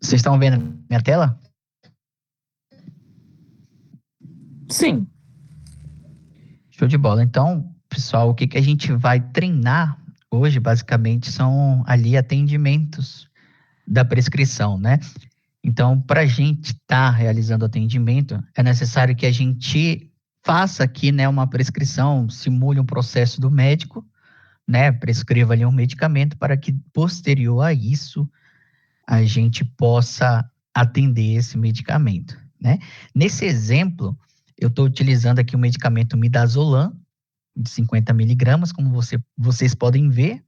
Vocês estão vendo minha tela? Sim. Show de bola. Então, pessoal, o que a gente vai treinar hoje, basicamente, são ali atendimentos da prescrição, né? Então, para a gente estar realizando atendimento, é necessário que a gente faça aqui, né, uma prescrição, simule um processo do médico, né, prescreva ali um medicamento para que, posterior a isso, a gente possa atender esse medicamento, né? Nesse exemplo, eu estou utilizando aqui o medicamento Midazolam, de 50 miligramas, como vocês podem ver,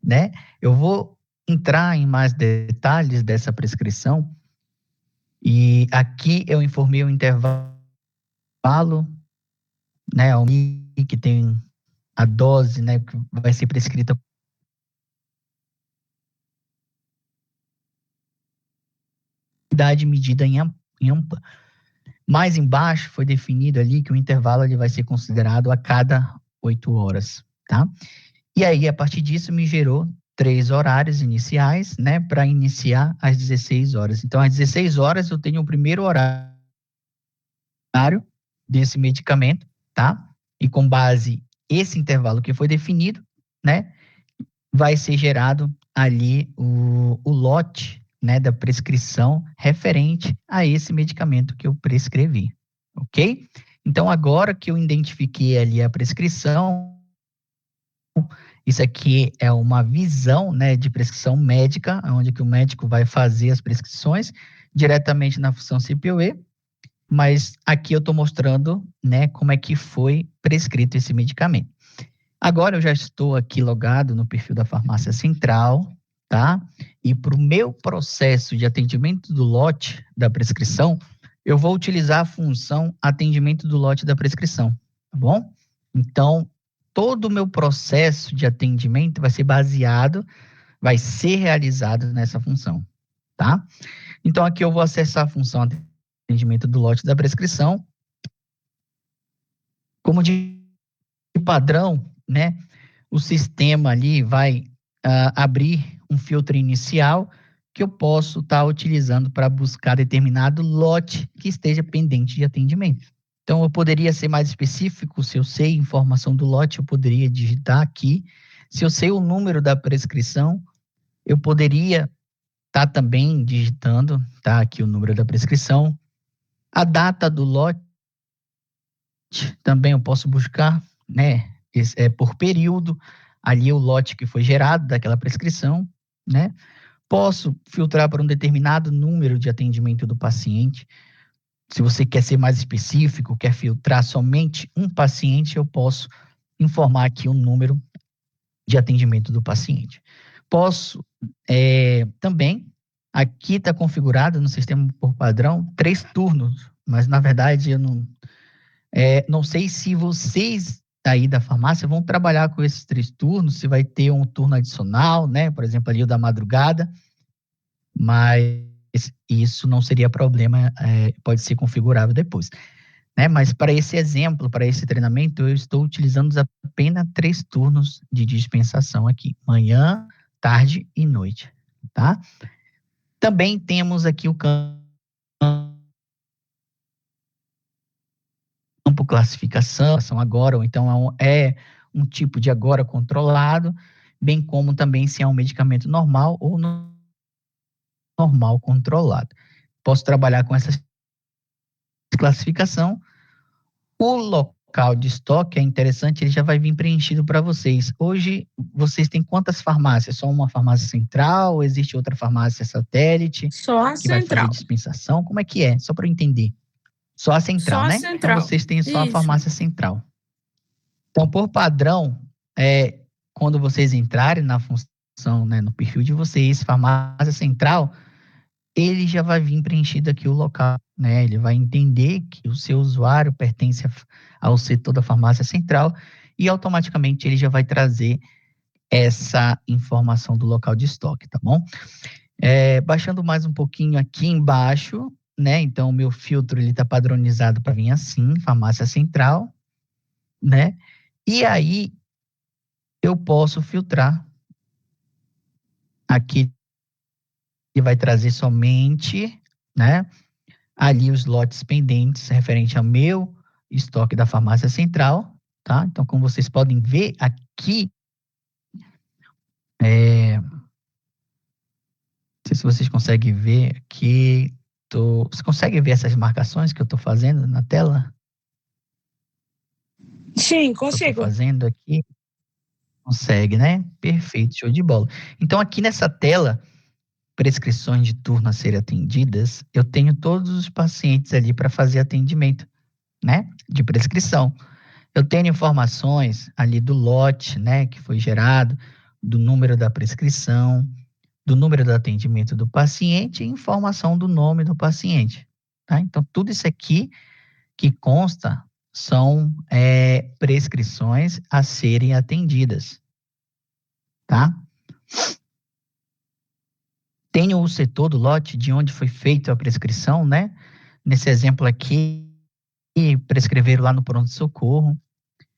né? Eu vou entrar em mais detalhes dessa prescrição e aqui eu informei o intervalo, né? Que tem a dose, né? Que vai ser prescrita idade medida em ampla. Mais embaixo foi definido ali que o intervalo ele vai ser considerado a cada 8 horas, tá? E aí, a partir disso, me gerou 3 horários iniciais, né, para iniciar às 16 horas. Então, às 16 horas, eu tenho o primeiro horário desse medicamento, tá? E com base esse intervalo que foi definido, né, vai ser gerado ali o lote, né, da prescrição referente a esse medicamento que eu prescrevi, ok? Então, agora que eu identifiquei ali a prescrição, isso aqui é uma visão, né, de prescrição médica, onde que o médico vai fazer as prescrições diretamente na função CPOE, mas aqui eu estou mostrando, né, como é que foi prescrito esse medicamento. Agora eu já estou aqui logado no perfil da farmácia central, tá? E para o meu processo de atendimento do lote da prescrição, eu vou utilizar a função atendimento do lote da prescrição, tá bom? Então, todo o meu processo de atendimento vai ser realizado nessa função, tá? Então, aqui eu vou acessar a função atendimento do lote da prescrição. Como de padrão, né? O sistema ali vai abrir um filtro inicial que eu posso estar utilizando para buscar determinado lote que esteja pendente de atendimento. Então, eu poderia ser mais específico, se eu sei a informação do lote, eu poderia digitar aqui. Se eu sei o número da prescrição, eu poderia estar também digitando, tá? Aqui o número da prescrição. A data do lote, também eu posso buscar, né? Por período, ali o lote que foi gerado daquela prescrição, né? Posso filtrar para um determinado número de atendimento do paciente. Se você quer ser mais específico, quer filtrar somente um paciente, eu posso informar aqui o número de atendimento do paciente. Posso também, aqui está configurado no sistema por padrão 3 turnos, mas na verdade eu não sei se vocês aí da farmácia vão trabalhar com esses 3 turnos, se vai ter um turno adicional, né? Por exemplo, ali o da madrugada, mas isso não seria problema, pode ser configurável depois, né? Mas para esse exemplo, para esse treinamento, eu estou utilizando apenas 3 turnos de dispensação aqui, manhã, tarde e noite, tá? Também temos aqui o campo classificação agora, ou então é um tipo de agora controlado, bem como também se é um medicamento normal ou não normal controlado. Posso trabalhar com essa classificação. O local de estoque é interessante, ele já vai vir preenchido para vocês. Hoje, vocês têm quantas farmácias? Só uma farmácia central? Ou existe outra farmácia satélite Só a que vai fazer central. dispensação? Como é que é? Só para eu entender. Só a Só central, a né? Então, central. vocês têm só a Isso. farmácia central. Então, por padrão, quando vocês entrarem na função, né, no perfil de vocês, farmácia central, ele já vai vir preenchido aqui o local, né? Ele vai entender que o seu usuário pertence ao setor da farmácia central e automaticamente ele já vai trazer essa informação do local de estoque, tá bom? Baixando mais um pouquinho aqui embaixo, né? Então, o meu filtro ele está padronizado para vir assim, farmácia central, né? E aí eu posso filtrar aqui e vai trazer somente, né, ali os lotes pendentes referente ao meu estoque da farmácia central, tá? Então, como vocês podem ver aqui, não sei se vocês conseguem ver aqui, você consegue ver essas marcações que eu estou fazendo na tela? Sim, Que eu estou consigo. fazendo aqui? Consegue, né? Perfeito, show de bola. Então, aqui nessa tela, prescrições de turno a serem atendidas, eu tenho todos os pacientes ali para fazer atendimento, né? De prescrição. Eu tenho informações ali do lote, né, que foi gerado, do número da prescrição, do número do atendimento do paciente e informação do nome do paciente, tá? Então, tudo isso aqui que consta são prescrições a serem atendidas, tá? Tenho o setor do lote de onde foi feita a prescrição, né? Nesse exemplo aqui, prescreveram lá no pronto-socorro.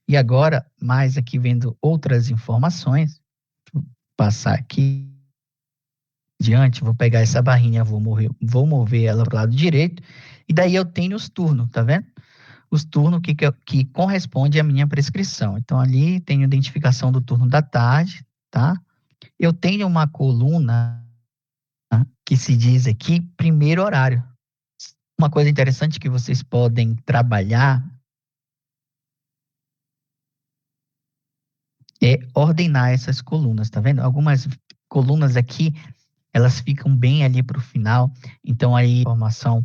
E agora, mais aqui vendo outras informações, vou passar aqui diante, vou pegar essa barrinha, vou mover ela para o lado direito, e daí eu tenho os turnos, tá vendo? Os turnos que corresponde à minha prescrição. Então, ali tem a identificação do turno da tarde, tá? Eu tenho uma coluna que se diz aqui primeiro horário. Uma coisa interessante que vocês podem trabalhar é ordenar essas colunas, tá vendo? Algumas colunas aqui, elas ficam bem ali para o final, então aí informação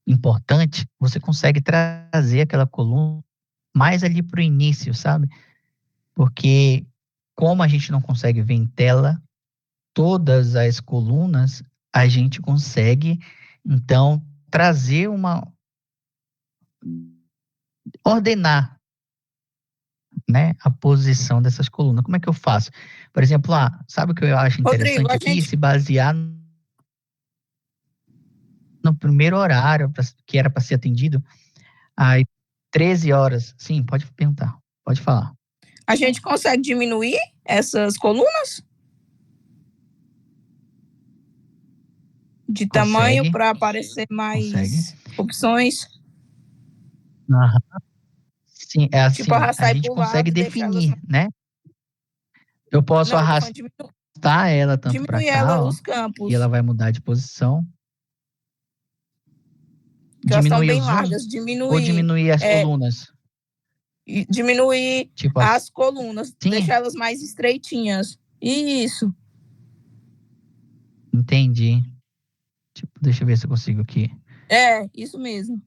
importante, você consegue trazer aquela coluna mais ali para o início, sabe? Porque como a gente não consegue ver em tela todas as colunas, a gente consegue, então, trazer ordenar, né, a posição dessas colunas. Como é que eu faço? Por exemplo, sabe o que eu acho Rodrigo, interessante a aqui? gente. Se basear no primeiro horário que era para ser atendido, às 13 horas. Sim, pode perguntar, pode falar. A gente consegue diminuir essas colunas de tamanho Consegue, para aparecer consegue. mais opções? Aham. Sim, é Tipo, assim, a arrastar gente para o consegue lado e deixar elas. definir, né? Eu posso Não, eu tô falando arrastar ela tanto para diminuir cá, ela, ó, os e ela campos, vai mudar de posição. que elas estão Diminuir o bem zoom largas. ou Diminuir, diminuir as colunas? diminuir Tipo as colunas, assim? deixar elas mais estreitinhas. Isso. Entendi. Tipo, deixa eu ver se eu consigo aqui. É, isso mesmo.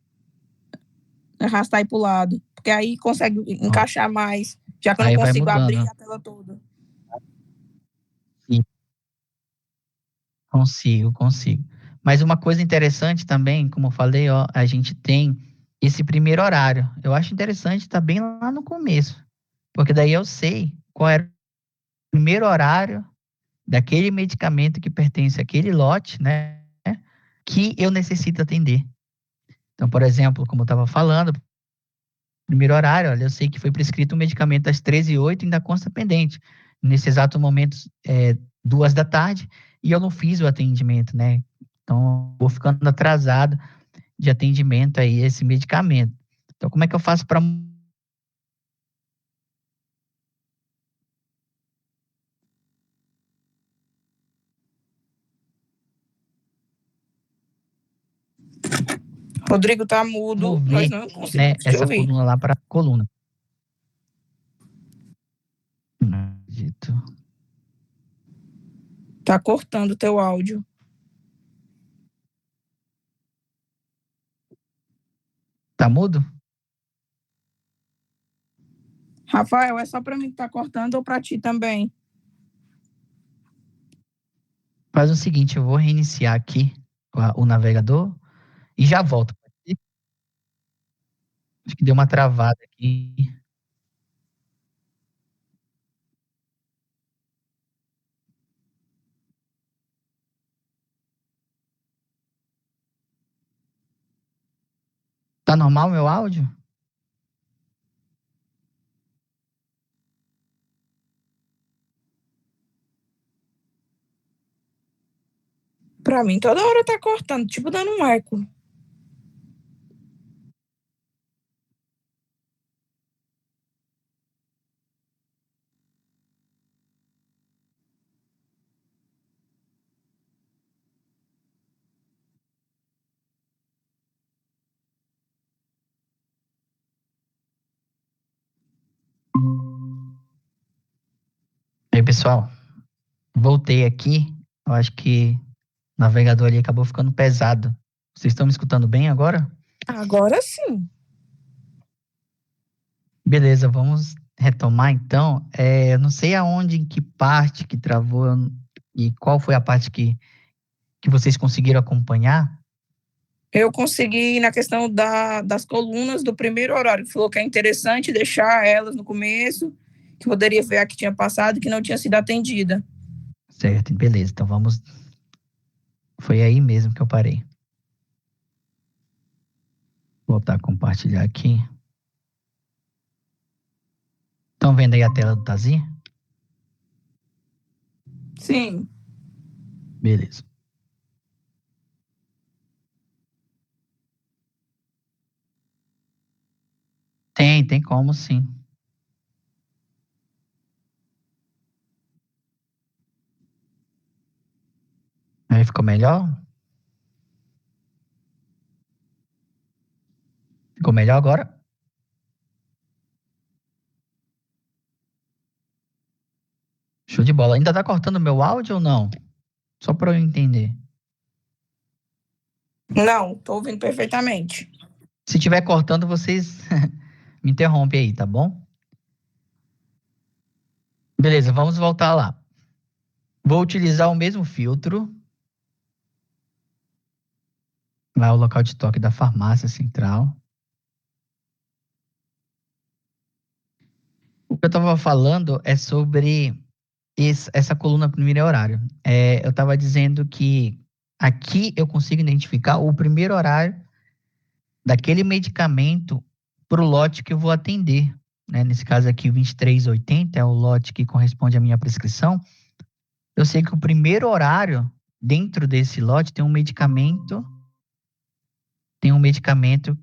Arrastar e pro lado. Porque aí consegue Ó, encaixar mais, já que eu não aí vai consigo abrir mudando. a tela toda. Sim, consigo. Mas uma coisa interessante também, como eu falei, ó, a gente tem esse primeiro horário. Eu acho interessante estar bem lá no começo, porque daí eu sei qual era o primeiro horário daquele medicamento que pertence àquele lote, né, que eu necessito atender. Então, por exemplo, como eu estava falando, primeiro horário, olha, eu sei que foi prescrito um medicamento às 13h08 e ainda consta pendente. Nesse exato momento, 14h, e eu não fiz o atendimento, né? Então, vou ficando atrasado de atendimento aí a esse medicamento. Então, como é que eu faço para... Rodrigo tá mudo, nós mover, não né, conseguimos te essa ouvir. coluna lá para coluna? Dito. Tá cortando o teu áudio. Tá mudo? Rafael, é só para mim que tá cortando ou para ti também? Faz o seguinte, eu vou reiniciar aqui o navegador e já volto. Acho que deu uma travada aqui. Tá normal meu áudio? Pra mim, toda hora tá cortando, tipo dando um eco. Aí, pessoal, voltei aqui. Eu acho que o navegador ali acabou ficando pesado. Vocês estão me escutando bem agora? Agora sim. Beleza, vamos retomar então. Eu não sei aonde, em que parte que travou e qual foi a parte que vocês conseguiram acompanhar. Eu consegui na questão das colunas do primeiro horário, que falou que é interessante deixar elas no começo, que poderia ver a que tinha passado e que não tinha sido atendida. Certo, beleza. Então vamos. Foi aí mesmo que eu parei. Vou voltar a compartilhar aqui. Estão vendo aí a tela do Tazi? Sim. Beleza. Tem como sim. Aí ficou melhor? Ficou melhor agora? Show de bola. Ainda tá cortando meu áudio ou não? Só para eu entender. Não, tô ouvindo perfeitamente. Se tiver cortando, vocês me interrompem aí, tá bom? Beleza, vamos voltar lá. Vou utilizar o mesmo filtro. Lá é o local de toque da farmácia central. O que eu estava falando é sobre essa coluna primeiro horário. Eu estava dizendo que aqui eu consigo identificar o primeiro horário daquele medicamento para o lote que eu vou atender. Né? Nesse caso aqui, o 2380 é o lote que corresponde à minha prescrição. Eu sei que o primeiro horário dentro desse lote tem um medicamento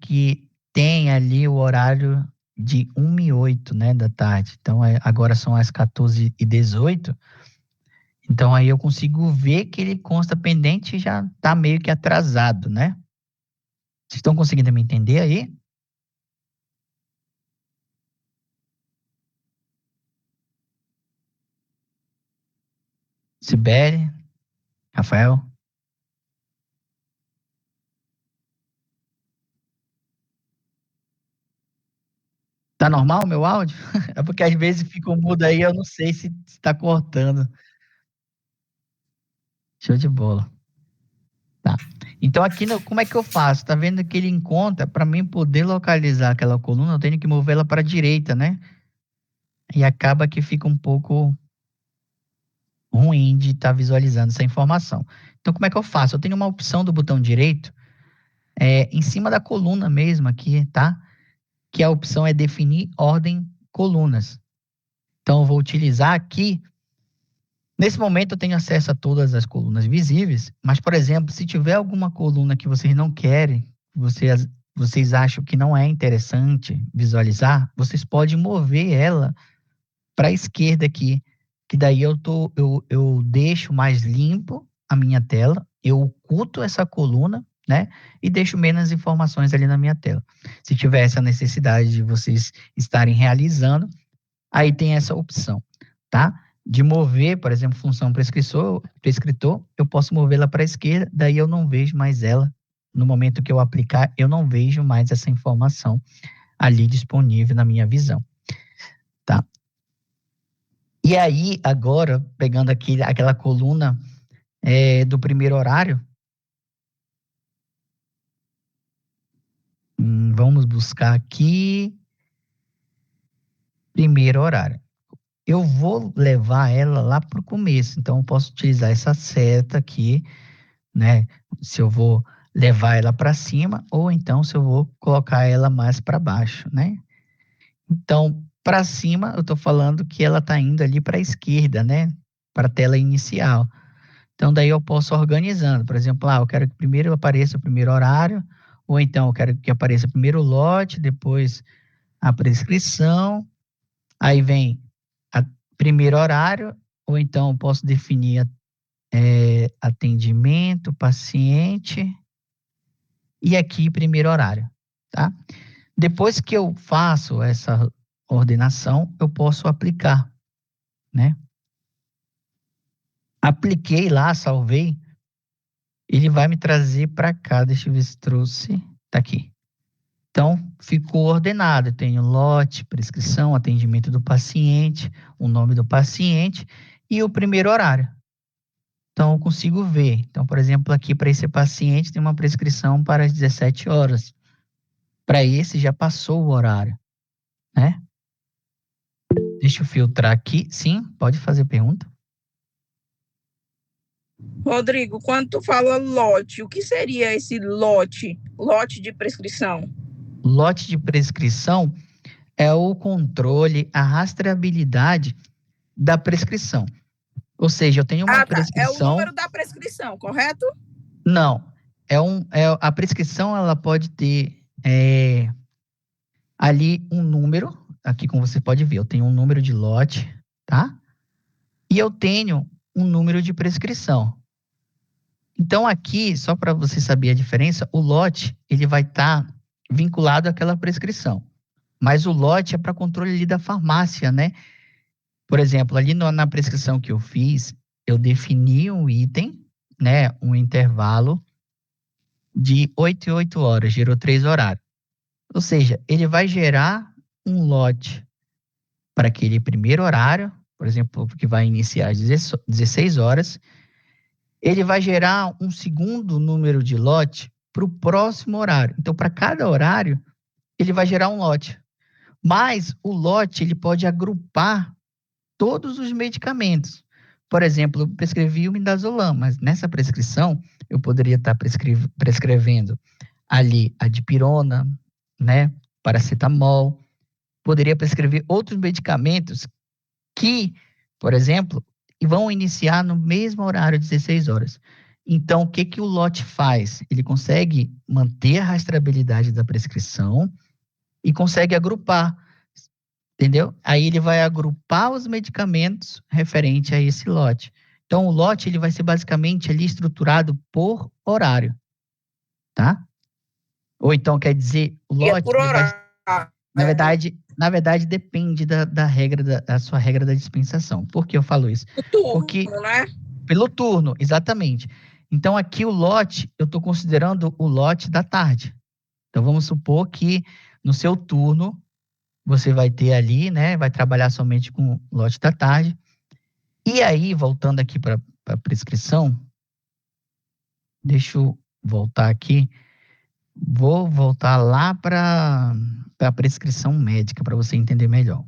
que tem ali o horário de 1h08, né, da tarde. Então, agora são as 14h18. Então, aí eu consigo ver que ele consta pendente e já está meio que atrasado, né? Vocês estão conseguindo me entender aí? Sibeli, Rafael? Tá normal o meu áudio? É porque às vezes fica um mudo aí, eu não sei se está cortando. Show de bola. Tá. Então aqui, como é que eu faço? Tá vendo que ele encontra, para mim poder localizar aquela coluna, eu tenho que mover ela para a direita, né? E acaba que fica um pouco ruim de estar visualizando essa informação. Então como é que eu faço? Eu tenho uma opção do botão direito, em cima da coluna mesmo aqui, tá? Que a opção é definir ordem colunas. Então eu vou utilizar aqui. Nesse momento eu tenho acesso a todas as colunas visíveis, mas, por exemplo, se tiver alguma coluna que vocês não querem, vocês acham que não é interessante visualizar, vocês podem mover ela para a esquerda aqui, que daí eu deixo mais limpo a minha tela, eu oculto essa coluna, né, e deixo menos informações ali na minha tela. Se tiver essa necessidade de vocês estarem realizando, aí tem essa opção, tá? De mover, por exemplo, função prescritor, eu posso movê-la para a esquerda, daí eu não vejo mais ela. No momento que eu aplicar, eu não vejo mais essa informação ali disponível na minha visão, tá? E aí, agora, pegando aquela coluna do primeiro horário, vamos buscar aqui, primeiro horário. Eu vou levar ela lá para o começo, então eu posso utilizar essa seta aqui, né? Se eu vou levar ela para cima ou então se eu vou colocar ela mais para baixo, né? Então, para cima, eu estou falando que ela está indo ali para a esquerda, né? Para a tela inicial. Então, daí eu posso organizando. Por exemplo, eu quero que primeiro apareça o primeiro horário, ou então eu quero que apareça primeiro o lote, depois a prescrição, aí vem a primeiro horário, ou então eu posso definir atendimento, paciente, e aqui primeiro horário, tá? Depois que eu faço essa ordenação, eu posso aplicar, né? Apliquei lá, salvei, ele vai me trazer para cá, deixa eu ver se trouxe, tá aqui. Então, ficou ordenado, eu tenho lote, prescrição, atendimento do paciente, o nome do paciente e o primeiro horário. Então, eu consigo ver. Então, por exemplo, aqui para esse paciente tem uma prescrição para as 17 horas. Para esse já passou o horário, né? Deixa eu filtrar aqui. Sim, pode fazer pergunta. Rodrigo, quando tu fala lote, o que seria esse lote? Lote de prescrição? Lote de prescrição é o controle, a rastreabilidade da prescrição. Ou seja, eu tenho uma Tá. É o prescrição. número da prescrição, correto? Não. A prescrição ela pode ter ali um número, aqui como você pode ver, eu tenho um número de lote, tá? E eu tenho um número de prescrição. Então aqui, só para você saber a diferença, o lote ele vai estar vinculado àquela prescrição. Mas o lote é para controle ali da farmácia, né? Por exemplo, ali na prescrição que eu fiz, eu defini um item, né? Um intervalo de 8 em 8 horas, gerou 3 horários. Ou seja, ele vai gerar um lote para aquele primeiro horário, por exemplo, que vai iniciar às 16 horas. Ele vai gerar um segundo número de lote para o próximo horário. Então, para cada horário, ele vai gerar um lote. Mas o lote ele pode agrupar todos os medicamentos. Por exemplo, eu prescrevi o midazolam, mas nessa prescrição eu poderia estar prescrevendo ali a dipirona, né, paracetamol, poderia prescrever outros medicamentos que, por exemplo, vão iniciar no mesmo horário, 16 horas. Então, o que que o lote faz? Ele consegue manter a rastreabilidade da prescrição e consegue agrupar, entendeu? Aí ele vai agrupar os medicamentos referente a esse lote. Então, o lote ele vai ser basicamente ali estruturado por horário, tá? Ou então, quer dizer, o E é lote por ele vai, horário. na verdade depende da regra, da sua regra da dispensação. Por que eu falo isso? O turno, Porque né? pelo turno, exatamente. Então, aqui o lote, eu estou considerando o lote da tarde. Então, vamos supor que no seu turno, você vai ter ali, né? Vai trabalhar somente com o lote da tarde. E aí, voltando aqui para a prescrição, deixa eu voltar aqui. Vou voltar lá para a prescrição médica, para você entender melhor.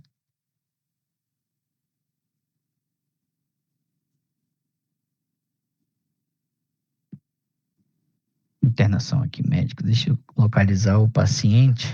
Internação aqui médica, deixa eu localizar o paciente.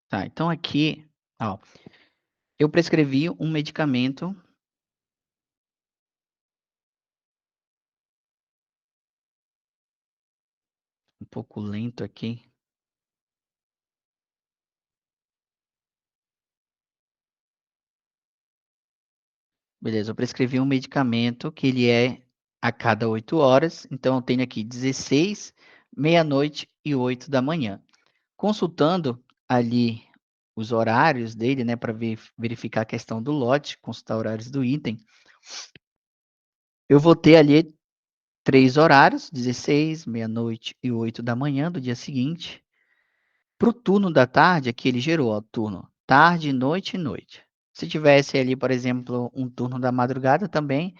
Tá, então aqui, ó, eu prescrevi um medicamento. Um pouco lento aqui. Beleza, eu prescrevi um medicamento que ele é a cada 8 horas. Então, eu tenho aqui 16, meia-noite e 8 da manhã. Consultando ali os horários dele, né, para verificar a questão do lote, consultar horários do item, eu vou ter ali 3 horários, 16, meia-noite e 8 da manhã do dia seguinte. Para o turno da tarde, aqui ele gerou, ó, turno tarde, noite e noite. Se tivesse ali, por exemplo, um turno da madrugada também,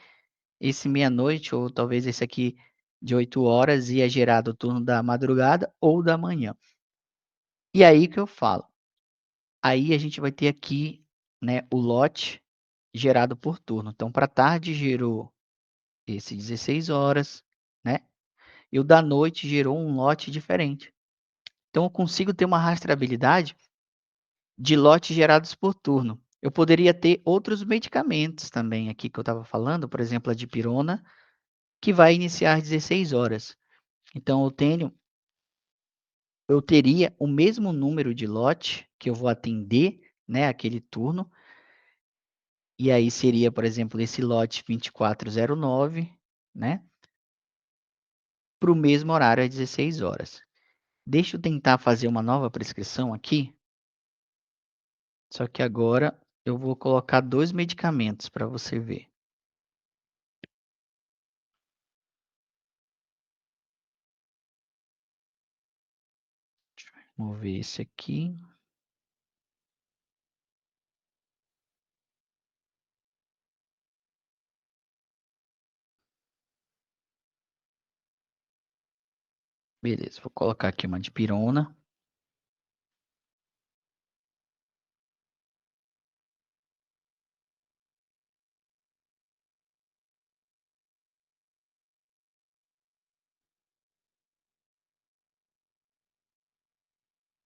esse meia-noite, ou talvez esse aqui de 8 horas, ia gerar do turno da madrugada ou da manhã. E aí que eu falo, aí a gente vai ter aqui, né, o lote gerado por turno. Então, para tarde gerou esse 16 horas, né? E o da noite gerou um lote diferente. Então, eu consigo ter uma rastreabilidade de lotes gerados por turno. Eu poderia ter outros medicamentos também aqui que eu estava falando, por exemplo, a dipirona, que vai iniciar às 16 horas. Então, eu teria o mesmo número de lote que eu vou atender, né, aquele turno. E aí seria, por exemplo, esse lote 2409, né, para o mesmo horário às 16 horas. Deixa eu tentar fazer uma nova prescrição aqui. Só que agora eu vou colocar 2 medicamentos para você ver. Vamos ver esse aqui. Beleza, vou colocar aqui uma dipirona.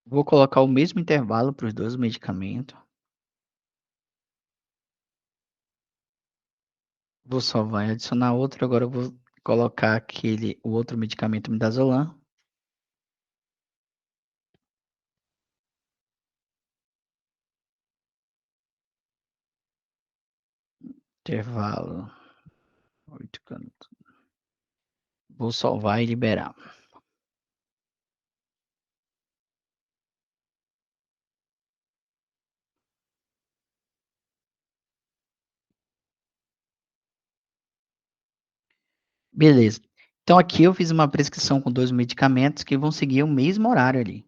Vou colocar o mesmo intervalo para os 2 medicamentos. Vou salvar e adicionar outro. Agora eu vou colocar o outro medicamento midazolam. Intervalo 8 cantos. Vou salvar e liberar. Beleza. Então aqui eu fiz uma prescrição com 2 medicamentos que vão seguir o mesmo horário ali.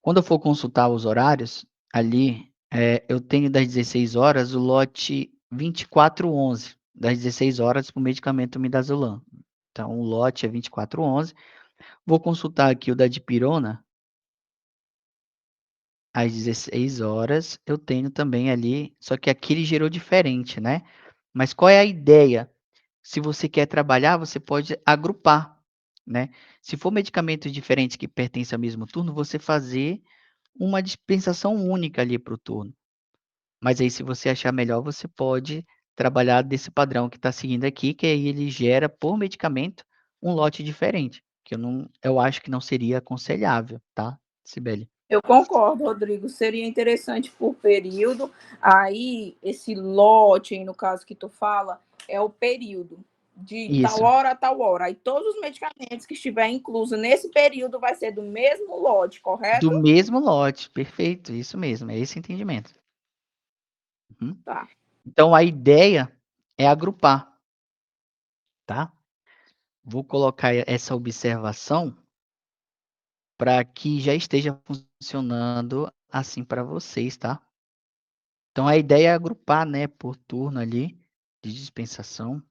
Quando eu for consultar os horários, ali, eu tenho das 16 horas o lote 2411, das 16 horas para o medicamento midazolam. Então o lote é 2411. Vou consultar aqui o da dipirona. Às 16 horas eu tenho também ali, só que aqui ele gerou diferente, né? Mas qual é a ideia? Se você quer trabalhar, você pode agrupar, né? Se for medicamentos diferentes que pertencem ao mesmo turno, você fazer uma dispensação única ali para o turno. Mas aí, se você achar melhor, você pode trabalhar desse padrão que está seguindo aqui, que aí ele gera por medicamento um lote diferente, que eu acho que não seria aconselhável, tá, Sibeli? Eu concordo, Rodrigo. Seria interessante por período. Aí, esse lote, aí, no caso que tu fala, é o período de tal Isso, hora a tal hora. Aí todos os medicamentos que estiver incluso nesse período vai ser do mesmo lote, do correto? mesmo lote, perfeito, isso mesmo, é esse entendimento. Uhum. Tá. Então, a ideia é agrupar, tá? Vou colocar essa observação para que já esteja funcionando assim para vocês, tá? Então, a ideia é agrupar, né, por turno ali de dispensação.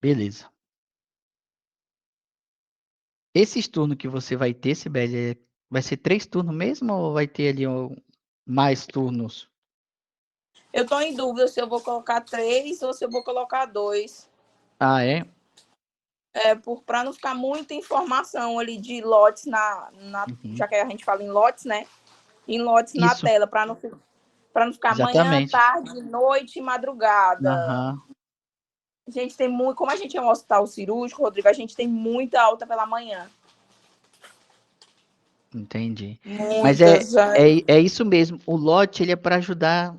Beleza. Esses turnos que você vai ter, Sibeli, vai ser 3 turnos mesmo ou vai ter ali mais turnos? Eu estou em dúvida se eu vou colocar 3 ou se eu vou colocar 2. Ah, é? Para não ficar muita informação ali de lotes Uhum. já que a gente fala em lotes, né? Em lotes na Isso, tela, para não ficar manhã, exatamente. tarde, noite e madrugada. Aham. A gente tem muito, como a gente é um hospital cirúrgico, Rodrigo, a gente tem muita alta pela manhã. Entendi. Mas Muitas, é isso mesmo, o lote ele é para ajudar,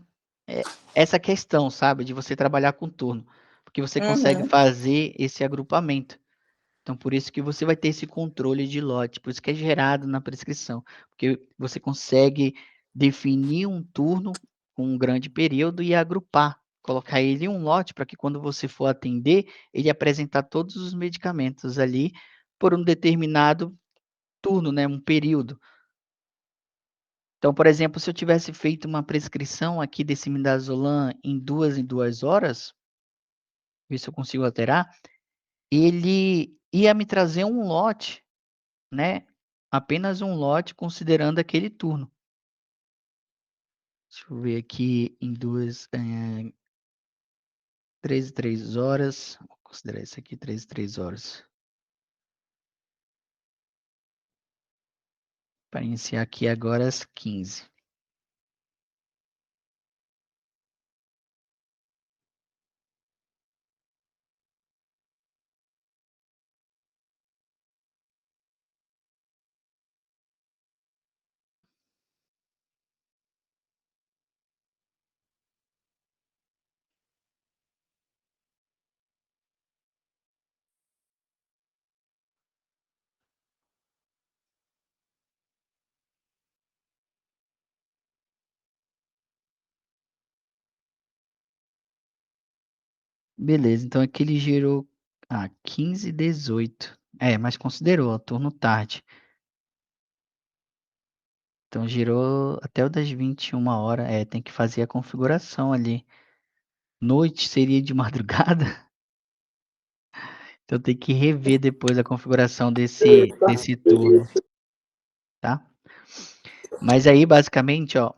essa questão, sabe, de você trabalhar com turno, porque você consegue uhum. fazer esse agrupamento. Então por isso que você vai ter esse controle de lote, por isso que é gerado na prescrição, porque você consegue definir um turno com um grande período e agrupar, colocar ele em um lote para que quando você for atender, ele apresentar todos os medicamentos ali por um determinado turno, né, um período. Então, por exemplo, se eu tivesse feito uma prescrição aqui desse midazolam em 2 horas, ver se eu consigo alterar, ele ia me trazer um lote, né, apenas um lote considerando aquele turno. Deixa eu ver aqui em 3 e 3 horas, vou considerar isso aqui 3 e 3 horas. Para iniciar aqui agora às 15. Beleza, então aqui ele gerou 15 e 18. É, mas considerou, ó, turno tarde. Então girou até o das 21 horas. É, tem que fazer a configuração ali. Noite seria de madrugada, então tem que rever depois a configuração desse turno, tá? Mas aí basicamente, ó,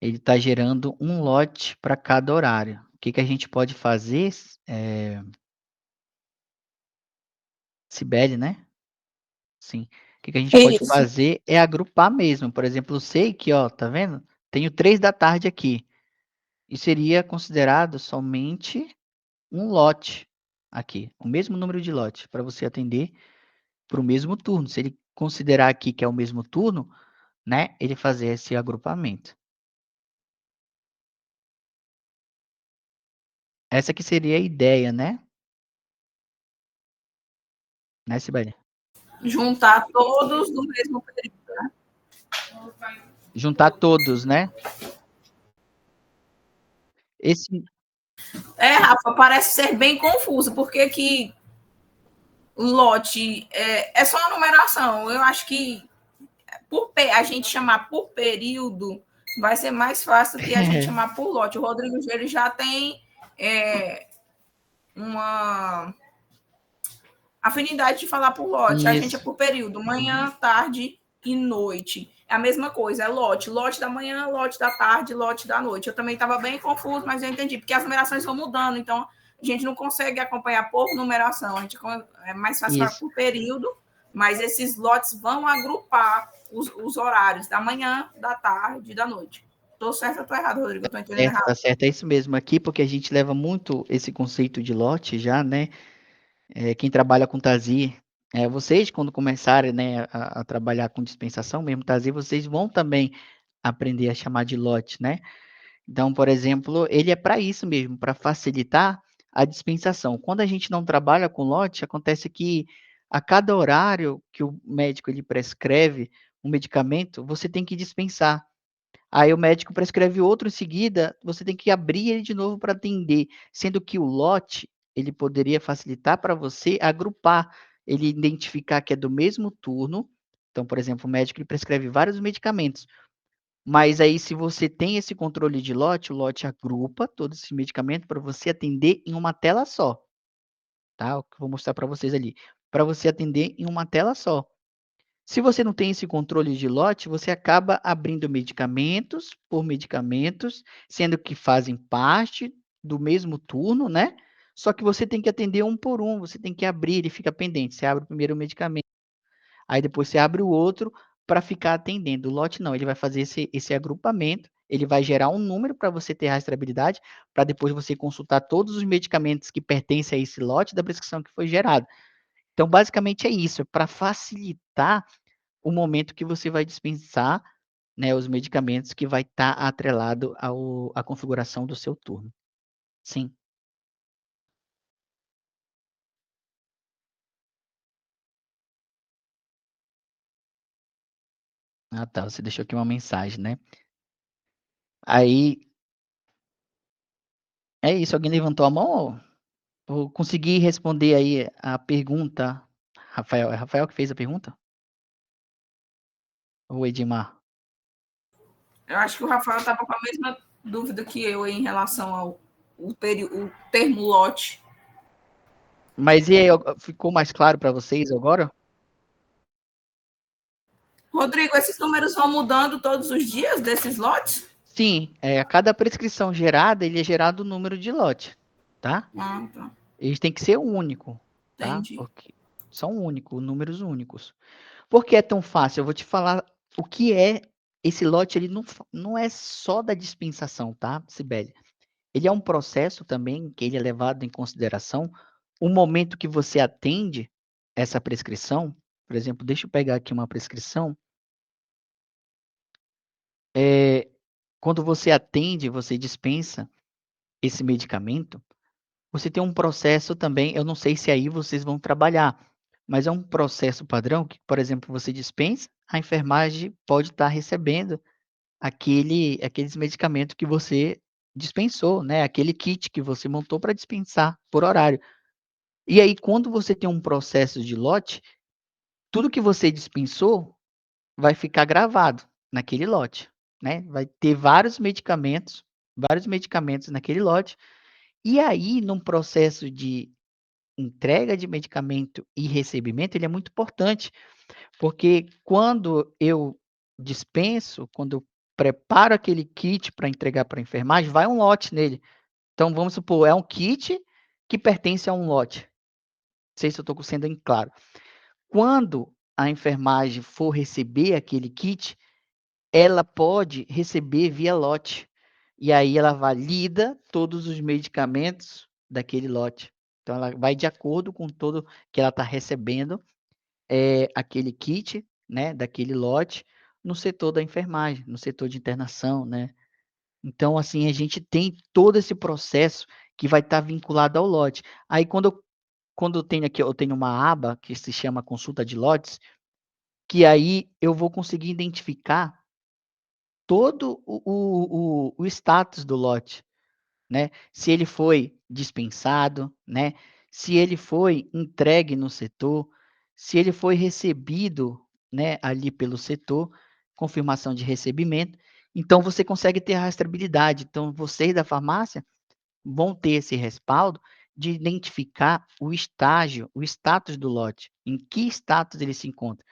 ele está gerando um lote para cada horário. O que que a gente pode fazer, Sibeli, né? Sim. O que que a gente pode Isso. fazer é agrupar mesmo. Por exemplo, eu sei que, ó, tá vendo? Tenho 3 da tarde aqui. E seria considerado somente um lote aqui, o mesmo número de lotes para você atender para o mesmo turno. Se ele considerar aqui que é o mesmo turno, né, ele fazer esse agrupamento. Essa que seria a ideia, né, Sibeli? Juntar todos no mesmo período. Juntar todos, né? Esse Rafa, parece ser bem confuso, porque que lote é só a numeração. Eu acho que a gente chamar por período vai ser mais fácil do que a gente chamar por lote. O Rodrigo ele já tem uma afinidade de falar por lote. A gente é isso. por período, manhã, tarde e noite. É a mesma coisa, é lote. Lote da manhã, lote da tarde, lote da noite. Eu também estava bem confuso, mas eu entendi, porque as numerações vão mudando, então a gente não consegue acompanhar por numeração. A gente é mais fácil falar Isso. por período, mas esses lotes vão agrupar os horários da manhã, da tarde e da noite. Estou certo ou estou errado, Rodrigo? Estou entendendo Certo, errado? tá certo, é isso mesmo aqui, porque a gente leva muito esse conceito de lote já, né? Quem trabalha com TASI, vocês quando começarem, né, a trabalhar com dispensação mesmo TASI, vocês vão também aprender a chamar de lote, né? Então, por exemplo, ele é para isso mesmo, para facilitar a dispensação. Quando a gente não trabalha com lote, acontece que a cada horário que o médico ele prescreve um medicamento, você tem que dispensar. Aí o médico prescreve outro em seguida, você tem que abrir ele de novo para atender, sendo que o lote, ele poderia facilitar para você agrupar, ele identificar que é do mesmo turno. Então, por exemplo, o médico ele prescreve vários medicamentos, mas aí se você tem esse controle de lote, o lote agrupa todo esse medicamento para você atender em uma tela só, tá? O que eu vou mostrar para vocês ali, para você atender em uma tela só. Se você não tem esse controle de lote, você acaba abrindo medicamentos por medicamentos, sendo que fazem parte do mesmo turno, né? Só que você tem que atender um por um, você tem que abrir, ele fica pendente. Você abre o primeiro medicamento, aí depois você abre o outro para ficar atendendo. O lote não, ele vai fazer esse agrupamento, ele vai gerar um número para você ter rastreabilidade, para depois você consultar todos os medicamentos que pertencem a esse lote da prescrição que foi gerada. Então, basicamente é isso, para facilitar o momento que você vai dispensar, né, os medicamentos que vai estar atrelado ao à configuração do seu turno. Sim. Ah, tá, você deixou aqui uma mensagem, né. Aí é isso, alguém levantou a mão ou consegui responder aí a pergunta? Rafael, é Rafael que fez a pergunta? Ou Edmar? Eu acho que o Rafael estava com a mesma dúvida que eu em relação ao o termo lote. Mas e aí, ficou mais claro para vocês agora? Rodrigo, esses números vão mudando todos os dias desses lotes? Sim, a cada prescrição gerada, ele é gerado o número de lote, tá? Ah, tá. Eles têm que ser único, tá? Entendi. Porque são únicos, números únicos. Por que é tão fácil? Eu vou te falar o que é esse lote, ele não é só da dispensação, tá, Sibeli? Ele é um processo também que ele é levado em consideração o momento que você atende essa prescrição. Por exemplo, deixa eu pegar aqui uma prescrição. Quando você atende, você dispensa esse medicamento, você tem um processo também, eu não sei se aí vocês vão trabalhar, mas é um processo padrão que, por exemplo, você dispensa, a enfermagem pode estar recebendo aqueles medicamentos que você dispensou, né, aquele kit que você montou para dispensar por horário. E aí, quando você tem um processo de lote, tudo que você dispensou vai ficar gravado naquele lote, né, vai ter vários medicamentos naquele lote, e aí num processo de entrega de medicamento e recebimento, ele é muito importante, porque quando eu dispenso, quando eu preparo aquele kit para entregar para a enfermagem, vai um lote nele. Então vamos supor, é um kit que pertence a um lote. Não sei se eu estou sendo claro. Quando a enfermagem for receber aquele kit, ela pode receber via lote. E aí ela valida todos os medicamentos daquele lote. Então ela vai de acordo com todo que ela está recebendo, aquele kit, né, daquele lote, no setor da enfermagem, no setor de internação, né. Então, assim, a gente tem todo esse processo que vai estar vinculado ao lote. Aí quando eu tenho aqui, eu tenho uma aba que se chama consulta de lotes, que aí eu vou conseguir identificar todo o status do lote, né, se ele foi dispensado, né, se ele foi entregue no setor, se ele foi recebido, né, ali pelo setor, confirmação de recebimento. Então você consegue ter a rastreabilidade. Então vocês da farmácia vão ter esse respaldo de identificar o estágio, o status do lote, em que status ele se encontra.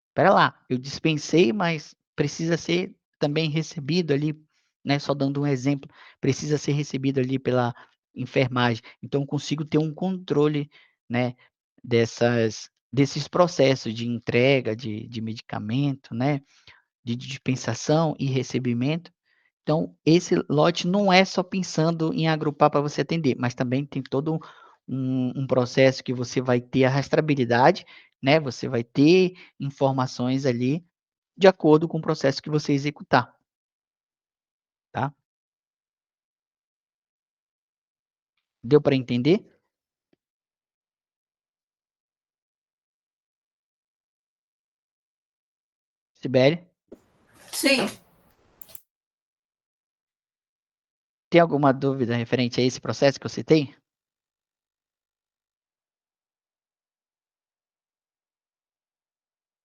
Espera lá, eu dispensei, mas precisa ser também recebido ali, né, só dando um exemplo, precisa ser recebido ali pela enfermagem. Então eu consigo ter um controle, né, desses processos de entrega de medicamento, né, de dispensação e recebimento. Então esse lote não é só pensando em agrupar para você atender, mas também tem todo um processo que você vai ter a rastreabilidade, né, você vai ter informações ali de acordo com o processo que você executar, tá. Deu para entender, Sibeli? Sim. Tem alguma dúvida referente a esse processo que eu citei?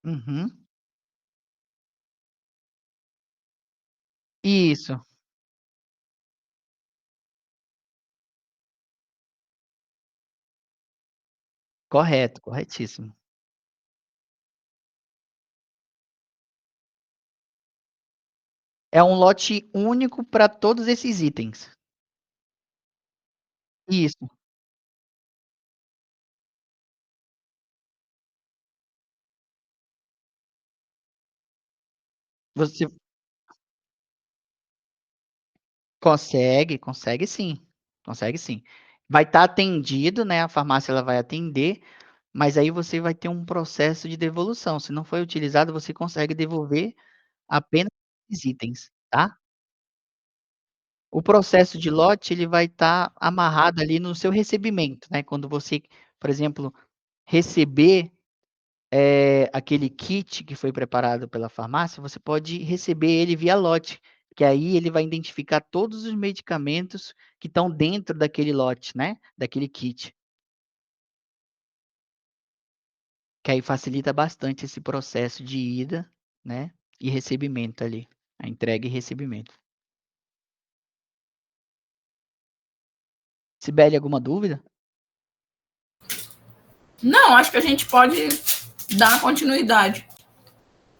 Uhum. Isso, correto, corretíssimo. É um lote único para todos esses itens. Isso, você consegue sim, consegue sim. Vai estar atendido, né, a farmácia ela vai atender, mas aí você vai ter um processo de devolução. Se não foi utilizado, você consegue devolver apenas esses itens, tá? O processo de lote, ele vai estar amarrado ali no seu recebimento, né, quando você, por exemplo, receber, aquele kit que foi preparado pela farmácia, você pode receber ele via lote, que aí ele vai identificar todos os medicamentos que estão dentro daquele lote, né, daquele kit, que aí facilita bastante esse processo de ida, né, e recebimento ali, a entrega e recebimento. Sibeli, alguma dúvida? Não, acho que a gente pode dar continuidade.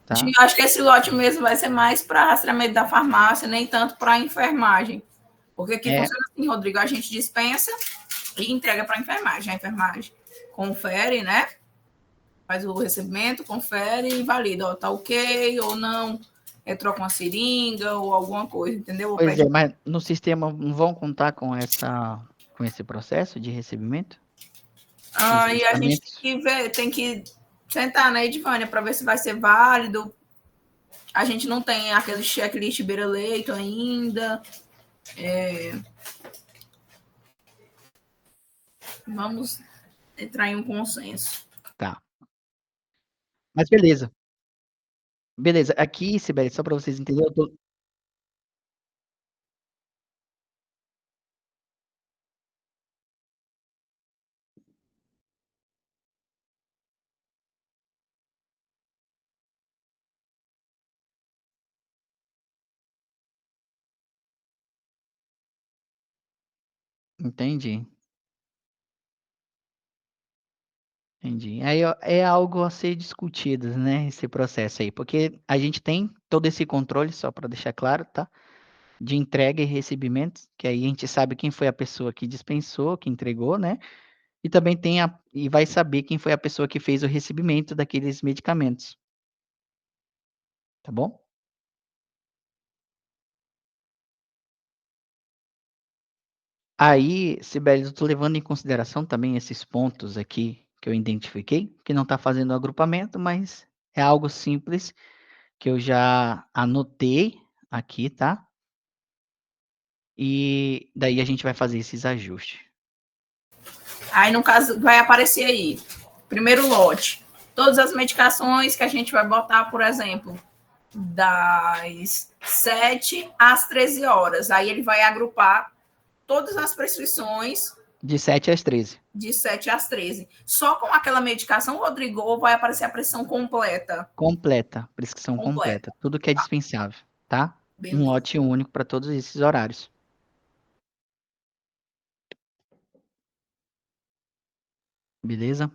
Tá. Acho que esse lote mesmo vai ser mais para rastreamento da farmácia, nem tanto para enfermagem. Porque aqui É, funciona assim, Rodrigo, a gente dispensa e entrega para a enfermagem. A enfermagem confere, né? Faz o recebimento, confere e valida. Ó, tá ok ou não, troca uma seringa ou alguma coisa, entendeu? Ou pois é, pede. mas no sistema não vão contar com esse processo de recebimento dos E a gente tem medicamentos? que ver, tem que sentar, né, Edvânia, para ver se vai ser válido. A gente não tem aquele checklist beira-leito ainda. Vamos entrar em um consenso. Tá. Mas beleza. Beleza. Aqui, Sibeli, só para vocês entenderem, eu tô entendi, entendi. Aí, ó, é algo a ser discutido, né, esse processo aí, porque a gente tem todo esse controle, só para deixar claro, tá, de entrega e recebimento, que aí a gente sabe quem foi a pessoa que dispensou, que entregou, né, e também e vai saber quem foi a pessoa que fez o recebimento daqueles medicamentos, tá bom? Aí, Sibeli, eu tô levando em consideração também esses pontos aqui que eu identifiquei, que não está fazendo o agrupamento, mas é algo simples que eu já anotei aqui, tá? E daí a gente vai fazer esses ajustes. Aí, no caso, vai aparecer aí, primeiro lote, todas as medicações que a gente vai botar, por exemplo, das 7 às 13 horas. Aí ele vai agrupar todas as prescrições De 7 às 13. de 7 às 13. Só com aquela medicação, Rodrigo, vai aparecer a pressão completa. Completa, prescrição Completa. completa, tudo que é dispensável, tá? Um Beleza. lote único para todos esses horários, beleza?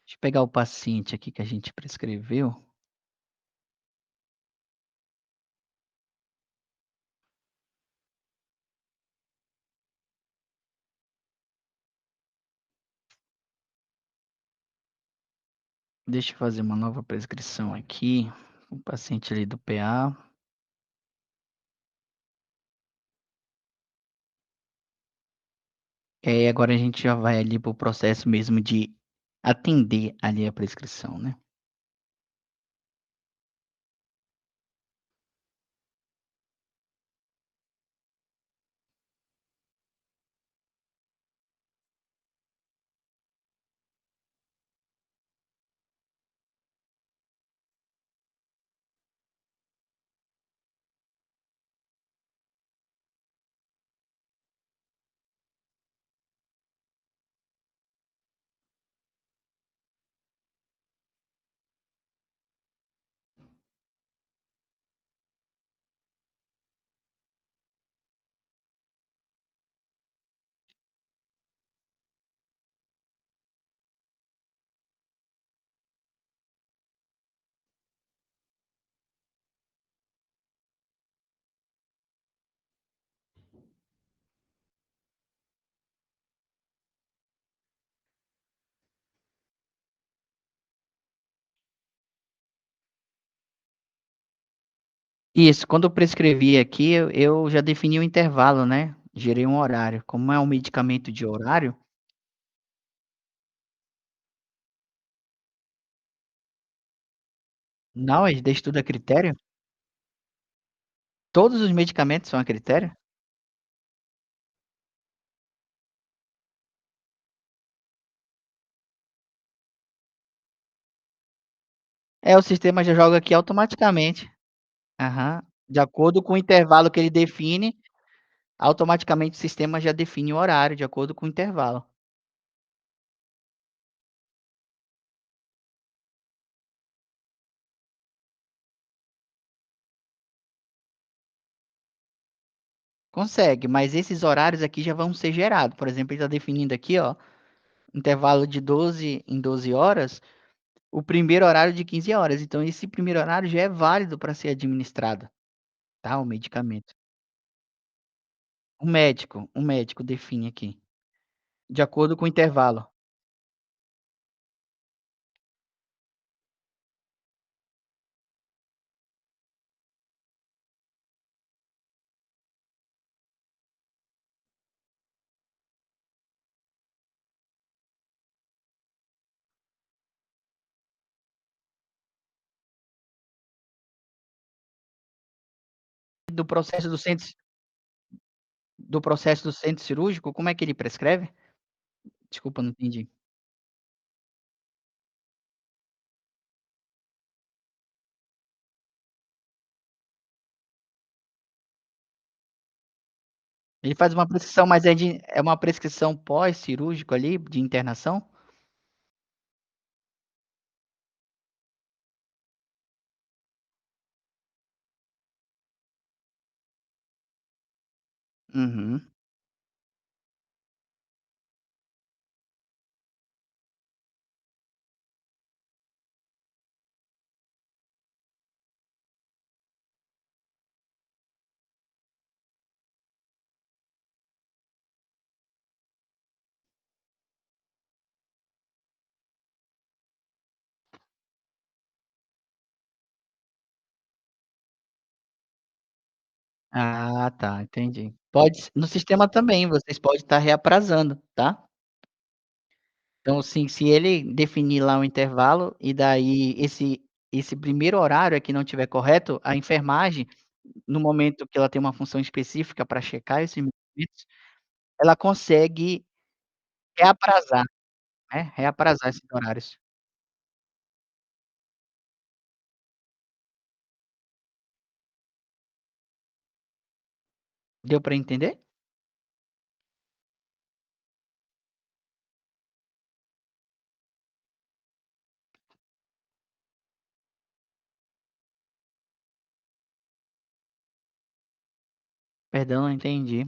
Deixa eu pegar o paciente aqui que a gente prescreveu. Deixa eu fazer uma nova prescrição aqui. O paciente ali do PA. Agora a gente já vai ali para o processo mesmo de atender ali a prescrição, né? Isso, quando eu prescrevi aqui, eu já defini o intervalo, né? Gerei um horário. Como é um medicamento de horário, Não, eles deixam tudo a critério? Todos os medicamentos são a critério? É, o sistema já joga aqui automaticamente. Aham. De acordo com o intervalo que ele define, automaticamente o sistema já define o horário de acordo com o intervalo. Consegue, mas esses horários aqui já vão ser gerados. Por exemplo, ele está definindo aqui, ó, intervalo de 12 em 12 horas, o primeiro horário de 15 horas. Então, esse primeiro horário já é válido para ser administrado, tá? O medicamento. O médico define aqui, de acordo com o intervalo. Do processo do centro cirúrgico, como é que ele prescreve? Desculpa, não entendi. Ele faz uma prescrição, mas é uma prescrição pós-cirúrgico ali, de internação? Uhum. Ah, tá, entendi. Pode no sistema também, vocês podem estar reaprazando, tá. Então, assim, se ele definir lá um intervalo e daí esse primeiro horário é que não estiver correto, a enfermagem, no momento que ela tem uma função específica para checar esses medicamentos, ela consegue reaprazar, né, reaprazar esses horários. Deu para entender? Perdão, não entendi.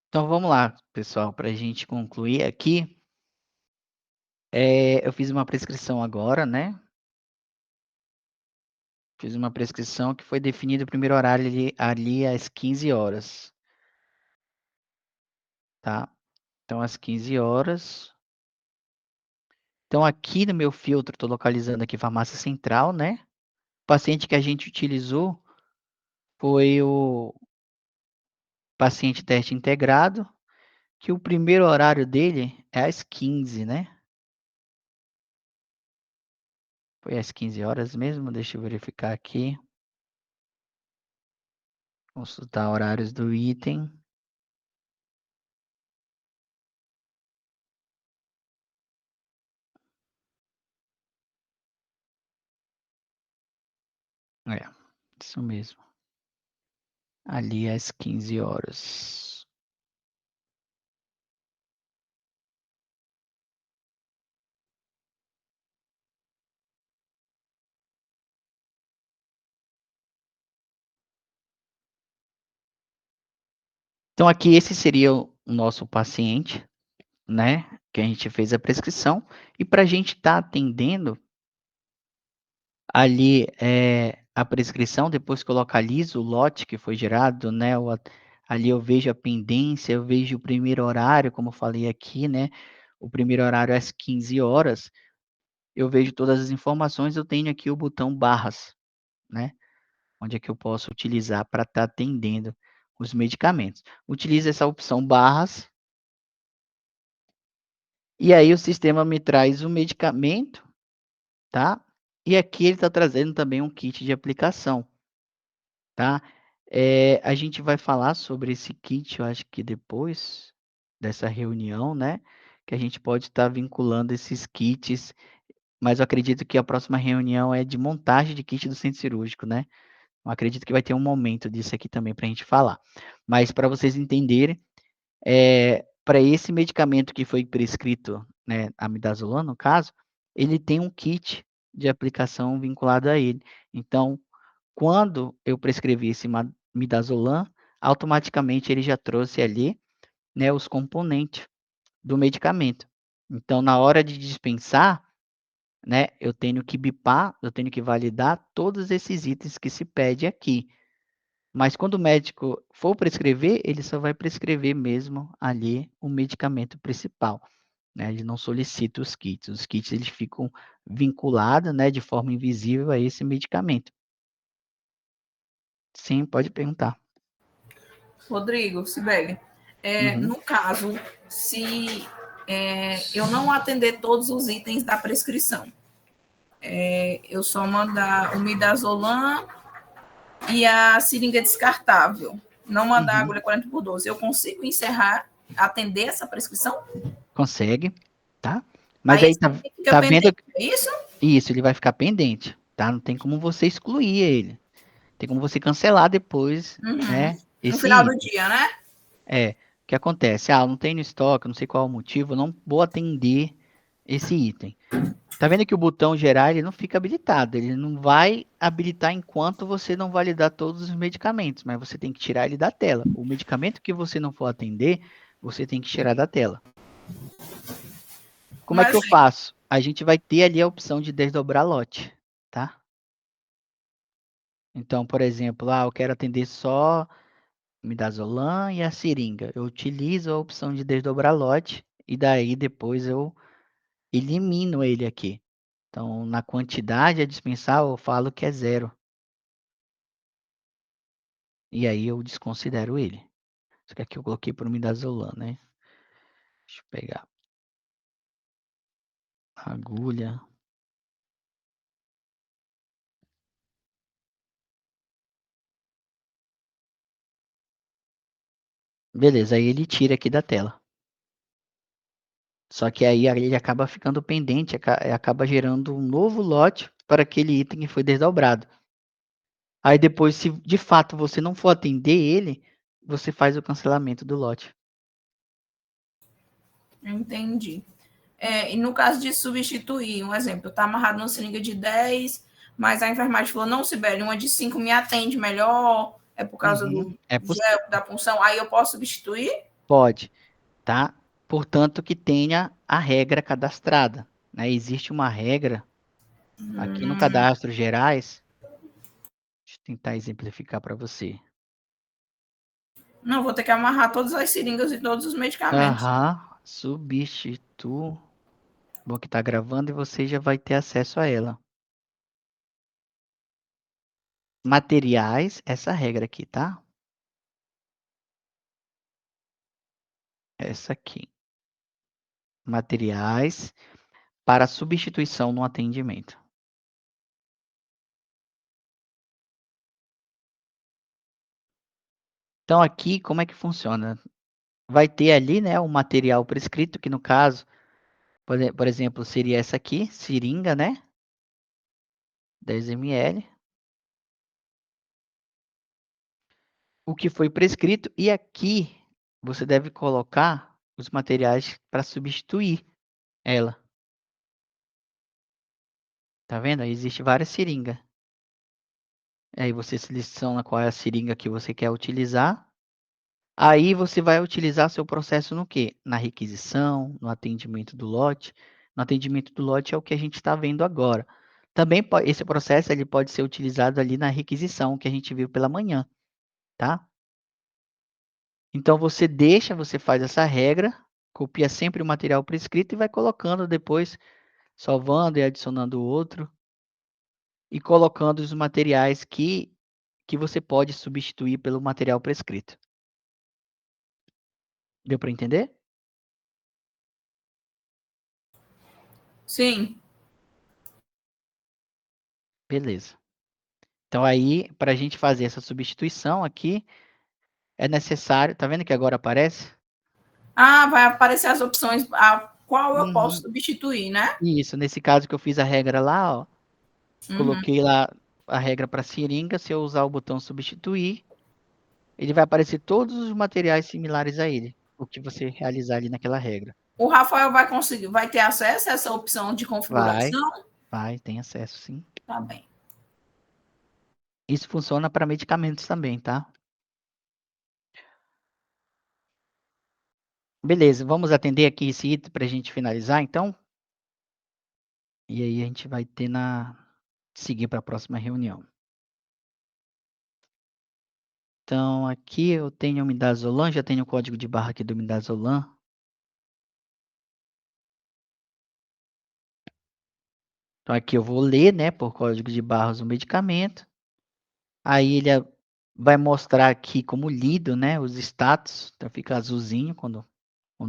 Então vamos lá, pessoal, para a gente concluir aqui, eu fiz uma prescrição agora, né, fiz uma prescrição que foi definido o primeiro horário ali às 15 horas, tá. Então às 15 horas, então aqui no meu filtro, estou localizando aqui farmácia central, né, o paciente que a gente utilizou foi o paciente teste integrado, que o primeiro horário dele é às 15, né. Foi às 15 horas mesmo? Deixa eu verificar aqui, consultar horários do item. É, isso mesmo. Ali às 15 horas. Então aqui esse seria o nosso paciente, né, que a gente fez a prescrição, e para a gente estar atendendo ali, a prescrição, depois que eu localizo o lote que foi gerado, né, Ali eu vejo a pendência, eu vejo o primeiro horário, como eu falei aqui, né? O primeiro horário é às 15 horas. Eu vejo todas as informações, eu tenho aqui o botão barras, né? Onde é que eu posso utilizar para estar atendendo os medicamentos. Utilizo essa opção barras, e aí o sistema me traz o medicamento, tá? E aqui ele está trazendo também um kit de aplicação, tá? A gente vai falar sobre esse kit, eu acho que depois dessa reunião, né? Que a gente pode estar vinculando esses kits, mas eu acredito que a próxima reunião é de montagem de kit do centro cirúrgico, né? Eu acredito que vai ter um momento disso aqui também para a gente falar. Mas para vocês entenderem, para esse medicamento que foi prescrito, né, a midazolam, no caso, ele tem um kit de aplicação vinculado a ele. Então, quando eu prescrevi esse midazolam, automaticamente ele já trouxe ali, né, os componentes do medicamento. Então, na hora de dispensar, né, eu tenho que bipar, eu tenho que validar todos esses itens que se pede aqui. Mas quando o médico for prescrever, ele só vai prescrever mesmo ali o medicamento principal, né? Ele não solicita os kits. Os kits eles ficam vinculados, né, de forma invisível a esse medicamento. Sim, pode perguntar. Rodrigo, Sibeli, Uhum. no caso, se eu não atender todos os itens da prescrição, eu só mandar o midazolam e a seringa descartável, não mandar a Uhum. agulha 40x12, eu consigo encerrar, atender essa prescrição? Consegue, tá? Mas Aí aí esse tá, item fica tá vendo? pendente, é isso? Isso, ele vai ficar pendente, tá? Não tem como você excluir ele. Tem como você cancelar depois, Uhum. né, No esse final do item. dia, né? O que acontece? Ah, não tem no estoque, não sei qual é o motivo, eu não vou atender esse item. Tá vendo que o botão gerar ele não fica habilitado, ele não vai habilitar enquanto você não validar todos os medicamentos, mas você tem que tirar ele da tela. O medicamento que você não for atender, você tem que tirar da tela. Como é que Mas eu faço? A gente vai ter ali a opção de desdobrar lote, tá? Então, por exemplo, eu quero atender só midazolam e a seringa. Eu utilizo a opção de desdobrar lote e daí depois eu elimino ele aqui. Então, na quantidade a dispensar, eu falo que é 0. E aí eu desconsidero ele. Só que aqui eu coloquei por midazolam, né? Deixa eu pegar. Agulha. Beleza, aí ele tira aqui da tela. Só que aí ele acaba ficando pendente, acaba gerando um novo lote para aquele item que foi desdobrado. Aí depois, se de fato você não for atender ele, você faz o cancelamento do lote. entendi. E no caso de substituir, um exemplo, está amarrado numa seringa de 10, mas a enfermagem falou, não, Sibeli, uma de 5 me atende melhor, é por causa do É possível. gel, da punção, aí eu posso substituir? Pode, tá? Portanto, que tenha a regra cadastrada, né? Existe uma regra aqui no cadastro gerais. Deixa eu tentar exemplificar para você. Não, vou ter que amarrar todas as seringas e todos os medicamentos. Aham, substituo. Bom que tá gravando e você já vai ter acesso a ela. Materiais, essa regra aqui, tá? Essa aqui. Materiais para substituição no atendimento. Então aqui, como é que funciona? Vai ter ali, né, o material prescrito, que no caso, por exemplo, seria essa aqui, seringa, né? 10 ml. O que foi prescrito e aqui você deve colocar os materiais para substituir ela. Tá vendo? Aí existe várias seringas. Aí você seleciona qual é a seringa que você quer utilizar. Aí você vai utilizar seu processo no quê? Na requisição, no atendimento do lote. No atendimento do lote é o que a gente está vendo agora. Também esse processo ele pode ser utilizado ali na requisição que a gente viu pela manhã, tá? Então, você faz essa regra, copia sempre o material prescrito e vai colocando depois, salvando e adicionando outro, e colocando os materiais que você pode substituir pelo material prescrito. Deu para entender? Sim. Beleza. Então, aí, para a gente fazer essa substituição aqui, é necessário. Tá vendo que agora aparece? Ah, vai aparecer as opções a qual eu posso Uhum. substituir, né? Isso, nesse caso que eu fiz a regra lá, ó, Uhum. coloquei lá a regra para seringa. Se eu usar o botão substituir, ele vai aparecer todos os materiais similares a ele, o que você realizar ali naquela regra. O Rafael vai conseguir, vai ter acesso a essa opção de Vai, configuração? tem acesso sim. Tá bem. Isso funciona para medicamentos também, tá? Beleza, vamos atender aqui esse item para a gente finalizar, então? E aí a gente vai ter seguir para a próxima reunião. Então, aqui eu tenho o midazolam, já tenho o código de barra aqui do midazolam. Então, aqui eu vou ler, né, por código de barras o medicamento. Aí ele vai mostrar aqui como lido, né, os status. Então, fica azulzinho quando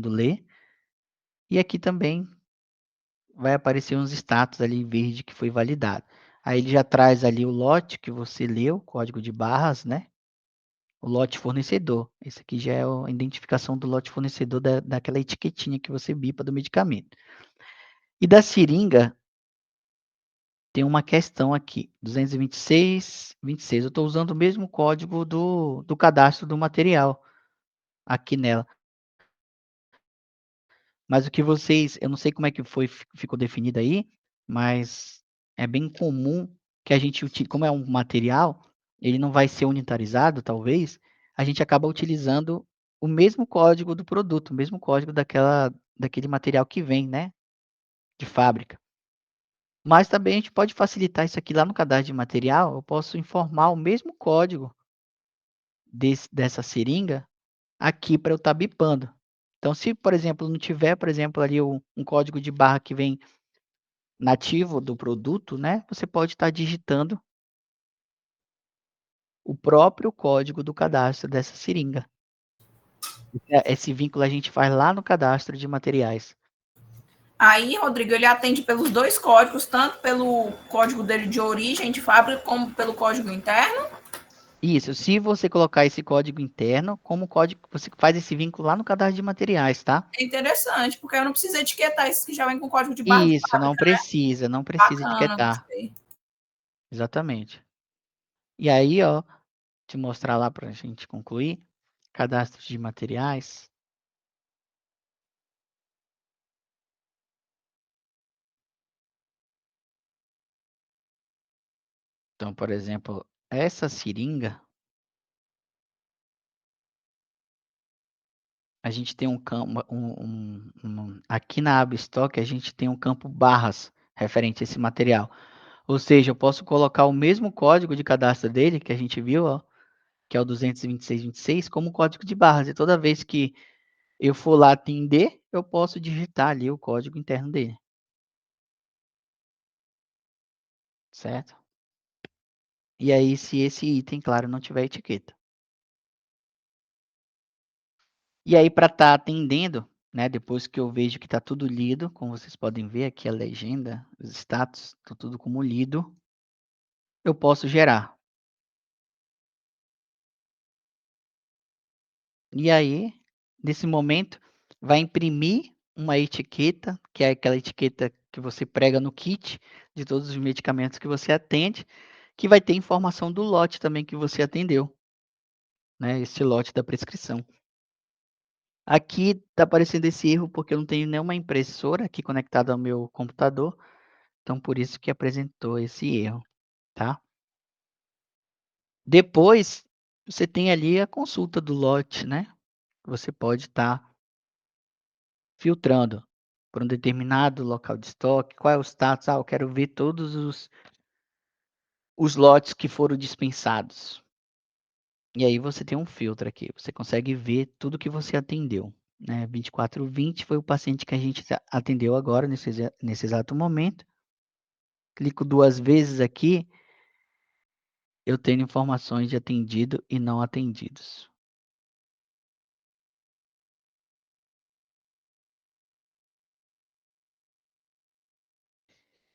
lê. E aqui também vai aparecer uns status ali em verde que foi validado. Aí ele já traz ali o lote que você leu, código de barras, né? O lote fornecedor. Esse aqui já é a identificação do lote fornecedor daquela etiquetinha que você bipa do medicamento. E da seringa, tem uma questão aqui, 226, 26. Eu estou usando o mesmo código do cadastro do material aqui nela. Mas o que eu não sei como é que ficou definido aí, mas é bem comum que a gente utilize, como é um material, ele não vai ser unitarizado, talvez, a gente acaba utilizando o mesmo código do produto, o mesmo código daquele material que vem, né, de fábrica. Mas também a gente pode facilitar isso aqui lá no cadastro de material, eu posso informar o mesmo código dessa seringa aqui para eu estar bipando. Então, se, por exemplo, não tiver, por exemplo, ali um código de barra que vem nativo do produto, né? Você pode estar digitando o próprio código do cadastro dessa seringa. Esse vínculo a gente faz lá no cadastro de materiais. Aí, Rodrigo, ele atende pelos dois códigos, tanto pelo código dele de origem de fábrica, como pelo código interno. Isso, se você colocar esse código interno, como código, você faz esse vínculo lá no cadastro de materiais, tá? É interessante, porque eu não preciso etiquetar isso que já vem com código de barra de Isso, não fábrica. precisa, não precisa Bacana, etiquetar. gostei. Exatamente. E aí, ó, te mostrar lá para a gente concluir, cadastro de materiais. Então, por exemplo, essa seringa, a gente tem um campo, aqui na aba estoque, a gente tem um campo barras referente a esse material. Ou seja, eu posso colocar o mesmo código de cadastro dele, que a gente viu, ó, que é o 22626, como código de barras. E toda vez que eu for lá atender, eu posso digitar ali o código interno dele. Certo? E aí, se esse item, claro, não tiver etiqueta. E aí, para estar atendendo, né, depois que eu vejo que está tudo lido, como vocês podem ver aqui a legenda, os status, está tudo como lido, eu posso gerar. E aí, nesse momento, vai imprimir uma etiqueta, que é aquela etiqueta que você prega no kit de todos os medicamentos que você atende, que vai ter informação do lote também que você atendeu, né, esse lote da prescrição. Aqui está aparecendo esse erro porque eu não tenho nenhuma impressora aqui conectada ao meu computador, então por isso que apresentou esse erro, tá? Depois, você tem ali a consulta do lote, né? Você pode estar filtrando por um determinado local de estoque, qual é o status? Eu quero ver todos os lotes que foram dispensados. E aí você tem um filtro aqui, você consegue ver tudo que você atendeu, né? 2420 foi o paciente que a gente atendeu agora, nesse exato momento. Clico 2 vezes aqui, eu tenho informações de atendido e não atendidos.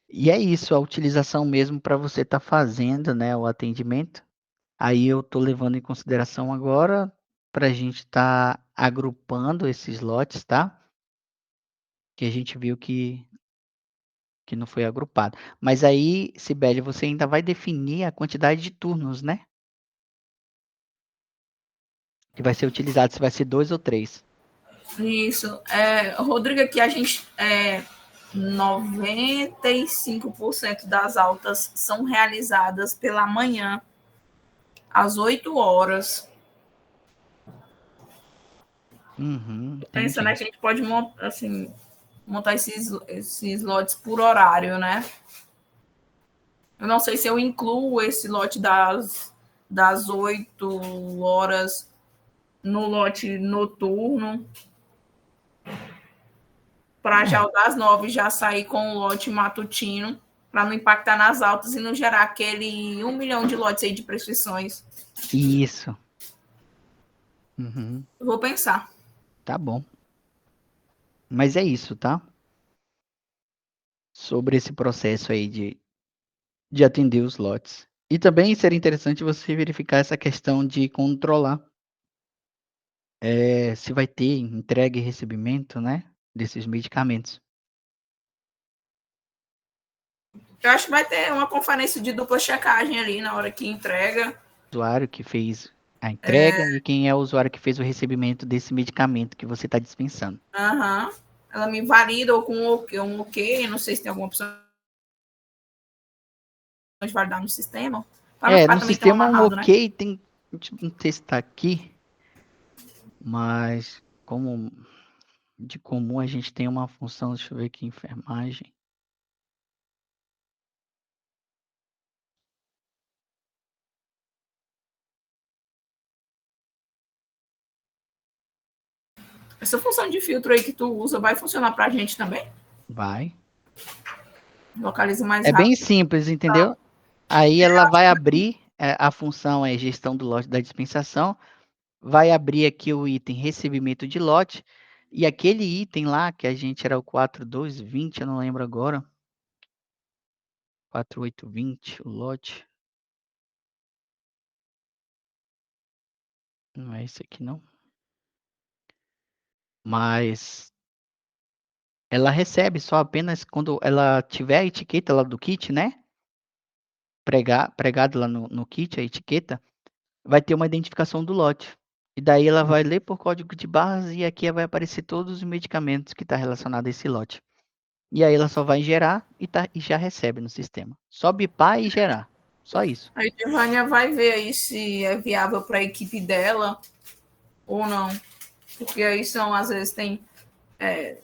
E é isso, a utilização mesmo para você estar fazendo, né, o atendimento. Aí eu estou levando em consideração agora para a gente estar agrupando esses lotes, tá? Que a gente viu que não foi agrupado. Mas aí, Sibeli, você ainda vai definir a quantidade de turnos, né? Que vai ser utilizado, se vai ser 2 ou 3. Isso. Rodrigo, aqui a gente 95% das altas são realizadas pela manhã, às 8 horas. Pensando, né, Entendi. que a gente pode assim, montar esses lotes por horário, né? Eu não sei se eu incluo esse lote das 8 horas no lote noturno, para já É, o das 9 já sair com o lote matutino, para não impactar nas altas e não gerar aquele 1 milhão de lotes aí de prescrições. isso. Uhum, Eu vou pensar. tá bom. Mas é isso, tá? Sobre esse processo aí de atender os lotes. E também seria interessante você verificar essa questão de controlar se vai ter entrega e recebimento, né, desses medicamentos. Eu acho que vai ter uma conferência de dupla checagem ali na hora que entrega. O usuário que fez a entrega e quem é o usuário que fez o recebimento desse medicamento que você está dispensando. Aham. Ela me valida ou com um ok, não sei se tem alguma opção de validar no sistema, para não ficar No também tão sistema um amarrado, né? ok, tem, deixa eu testar aqui, mas como de comum a gente tem uma função, deixa eu ver aqui, enfermagem. Essa função de filtro aí que tu usa vai funcionar para a gente também? Vai. Localiza mais É bem rápido. simples, entendeu? Aí ela vai abrir, a função é gestão do lote da dispensação, vai abrir aqui o item recebimento de lote, e aquele item lá, que a gente era o 4220, eu não lembro agora, 4820, o lote, não é esse aqui não, mas ela recebe só apenas quando ela tiver a etiqueta lá do kit, né? Pregado lá no kit, a etiqueta, vai ter uma identificação do lote. E daí ela vai ler por código de barras e aqui vai aparecer todos os medicamentos que está relacionado a esse lote. E aí ela só vai gerar e já recebe no sistema. Só bipar e gerar. Só isso. A Giovânia vai ver aí se é viável para a equipe dela ou não. Porque aí são, às vezes, tem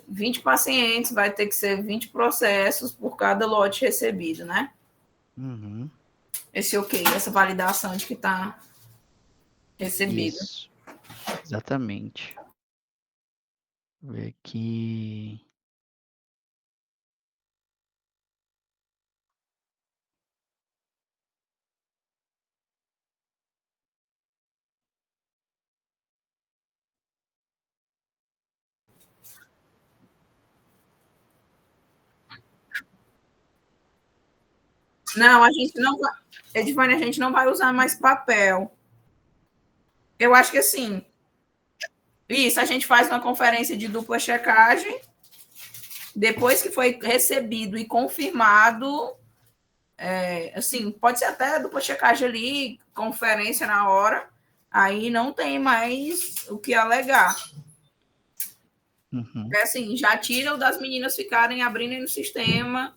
20 pacientes, vai ter que ser 20 processos por cada lote recebido, né? Uhum, Esse ok, essa validação de que está recebido. isso, exatamente. Vou ver aqui. Não, a gente não vai. Edivane, a gente não vai usar mais papel. Eu acho que assim, isso, a gente faz uma conferência de dupla checagem. Depois que foi recebido e confirmado, assim, pode ser até dupla checagem ali, conferência na hora, aí não tem mais o que alegar. Uhum, É assim, já tira o das meninas ficarem abrindo no sistema,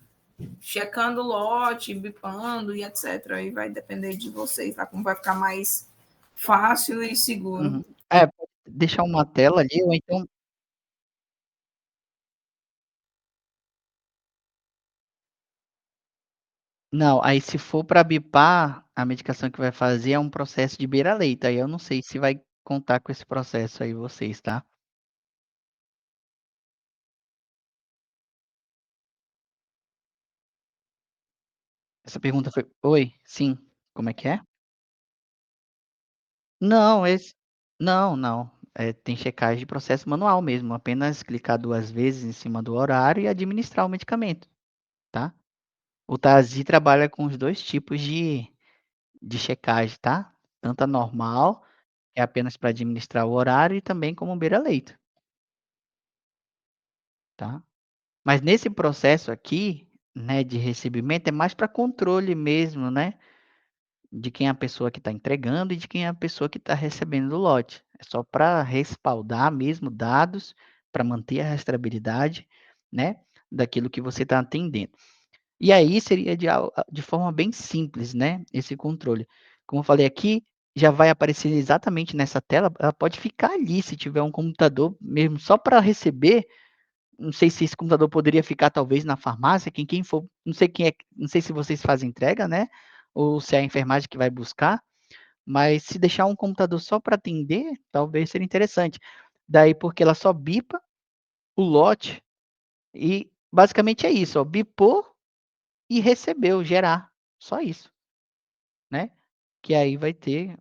checando o lote, bipando e etc. Aí vai depender de vocês, tá? Como vai ficar mais fácil e seguro. uhum. Pode deixar uma tela ali, ou então. Não, aí se for para bipar, a medicação que vai fazer é um processo de beira-leito. Aí eu não sei se vai contar com esse processo aí vocês, tá? Essa pergunta foi. Oi? Sim. Como é que é? Não, esse. Não, não. Tem checagem de processo manual mesmo. Apenas clicar 2 vezes em cima do horário e administrar o medicamento, tá? O TASI trabalha com os dois tipos de checagem, tá? Tanto a normal, que é apenas para administrar o horário, e também como beira-leito, tá? Mas nesse processo aqui, né, de recebimento, é mais para controle mesmo, né? De quem é a pessoa que está entregando e de quem é a pessoa que está recebendo o lote. É só para respaldar mesmo dados, para manter a rastreabilidade, né, daquilo que você está atendendo. E aí seria de forma bem simples, né, esse controle. Como eu falei aqui, já vai aparecer exatamente nessa tela, ela pode ficar ali se tiver um computador mesmo só para receber. Não sei se esse computador poderia ficar talvez na farmácia, quem for, não sei quem é, não sei se vocês fazem entrega, né? Ou se é a enfermagem que vai buscar, mas se deixar um computador só para atender, talvez seria interessante. Daí porque ela só bipa o lote e basicamente é isso, ó, bipou e recebeu, gerar, só isso, né? Que aí vai ter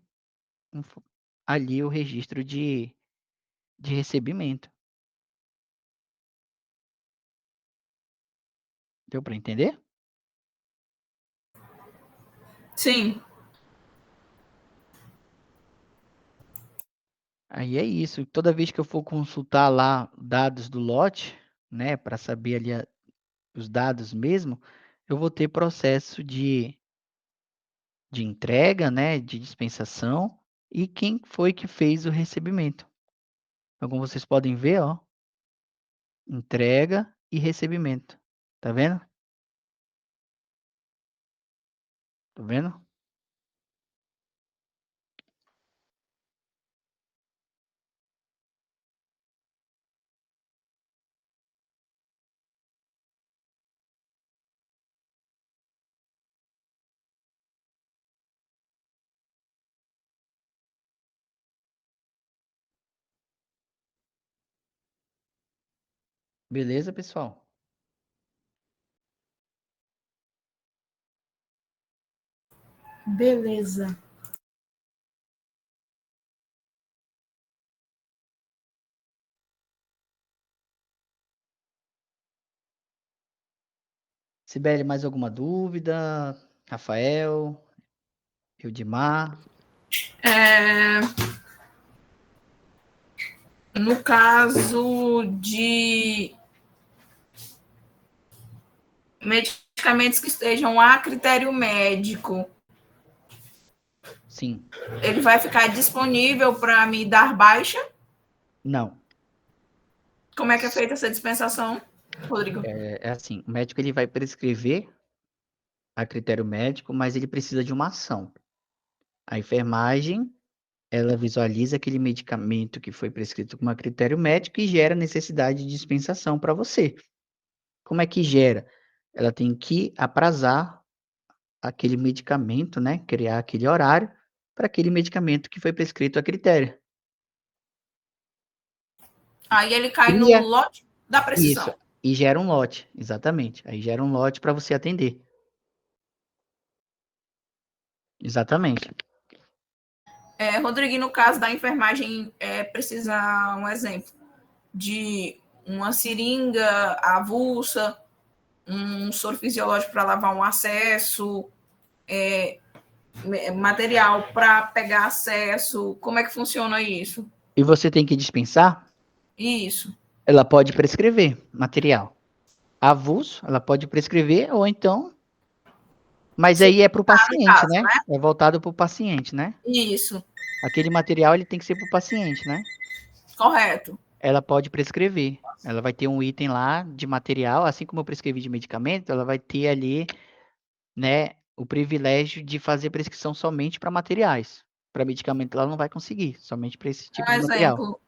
ali o registro de recebimento. Deu para entender? Sim. Aí é isso. Toda vez que eu for consultar lá dados do lote, né, para saber ali os dados mesmo, eu vou ter processo de entrega, né, de dispensação e quem foi que fez o recebimento. Então, como vocês podem ver, ó, entrega e recebimento. Tá vendo? Tá vendo? Beleza, pessoal? Beleza. Sibeli, mais alguma dúvida? Rafael, Eudimar? É, no caso de medicamentos que estejam a critério médico, Sim. ele vai ficar disponível para me dar baixa? Não. Como é que é feita essa dispensação, Rodrigo? É assim, o médico ele vai prescrever a critério médico, mas ele precisa de uma ação. A enfermagem, ela visualiza aquele medicamento que foi prescrito com a critério médico e gera necessidade de dispensação para você. Como é que gera? Ela tem que aprazar aquele medicamento, né? Criar aquele horário para aquele medicamento que foi prescrito a critério. Aí ele cai no Cria lote da isso precisão. e gera um lote, exatamente. Aí gera um lote para você atender. Exatamente. Rodrigo, no caso da enfermagem, precisa um exemplo de uma seringa avulsa, um soro fisiológico para lavar um acesso, material para pegar acesso. Como é que funciona isso? E você tem que dispensar? Isso. Ela pode prescrever material avulso, ela pode prescrever, ou então. Mas Se aí é para o tá no paciente, caso, né? né? É voltado para o paciente, né? Isso. Aquele material ele tem que ser para o paciente, né? Correto. Ela pode prescrever. Ela vai ter um item lá de material, assim como eu prescrevi de medicamento, ela vai ter ali, né, o privilégio de fazer prescrição somente para materiais. Para medicamento ela não vai conseguir, somente para esse tipo Um de material. exemplo.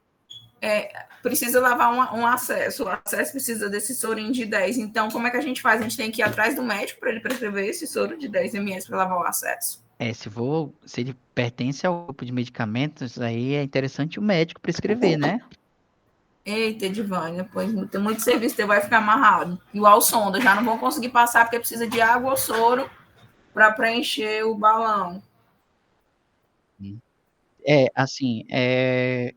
precisa lavar um acesso. O acesso precisa desse sorinho de 10. Então, como é que a gente faz? A gente tem que ir atrás do médico para ele prescrever esse soro de 10 ml para lavar o acesso. Se ele pertence ao grupo de medicamentos, aí é interessante o médico prescrever, né? Eita, Edivânia, pois tem muito serviço, você vai ficar amarrado. Igual sonda, já não vão conseguir passar porque precisa de água ou soro para preencher o balão. Assim,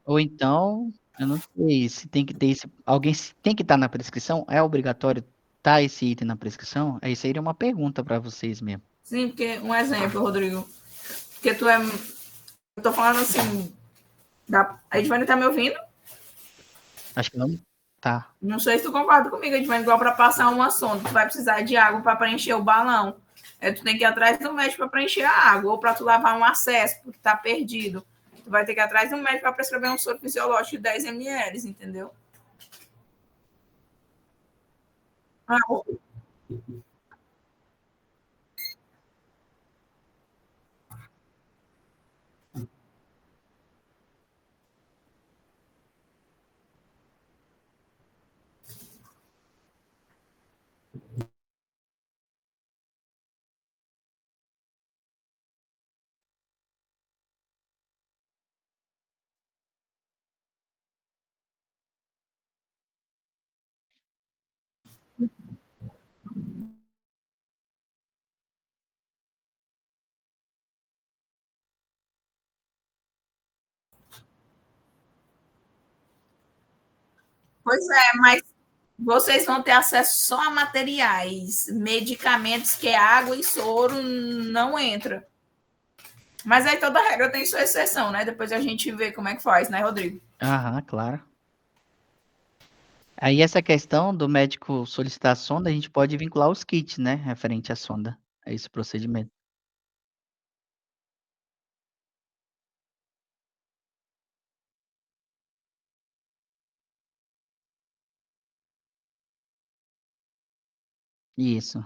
ou então, eu não sei se tem que ter esse, alguém tem que estar na prescrição? É obrigatório estar esse item na prescrição? Isso aí é uma pergunta para vocês mesmo. Sim, porque, um exemplo, Rodrigo, porque tu é. Eu tô falando assim. A Edivânia tá me ouvindo? Acho que não. Tá. Não sei se tu concorda comigo, Edivânia, igual para passar uma sonda, tu vai precisar de água para preencher o balão. Tu tem que ir atrás do médico para preencher a água, ou para tu lavar um acesso, porque tá perdido. Tu vai ter que ir atrás do médico para prescrever um soro fisiológico de 10 ml, entendeu? Ah, pois é, mas vocês vão ter acesso só a materiais, medicamentos que é água e soro não entra. Mas aí toda regra tem sua exceção, né? Depois a gente vê como é que faz, né, Rodrigo? Aham, claro. Aí essa questão do médico solicitar a sonda, a gente pode vincular os kits, né, referente à sonda, a esse procedimento. Isso.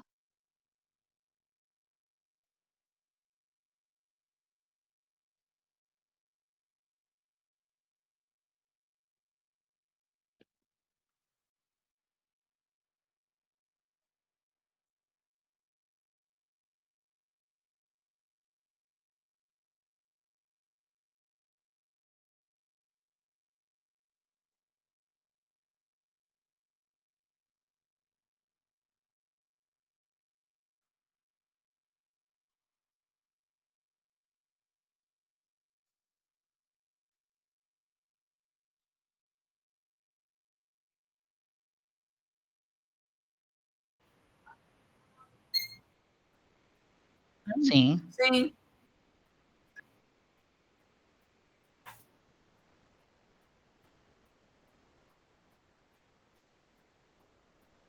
Sim. Sim.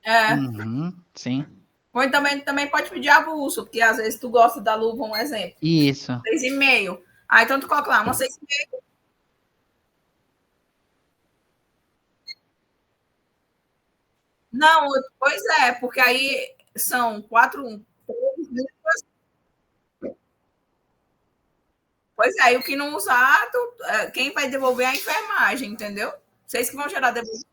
É. Uhum, sim. Ou também pode pedir avulso, porque às vezes tu gosta da luva, um exemplo. Isso. 6,5. Ah, então tu coloca lá, uma 6,5. Não, pois é, porque aí são 4. Pois é, e o que não usar, quem vai devolver é a enfermagem, entendeu? Vocês que vão gerar devolução.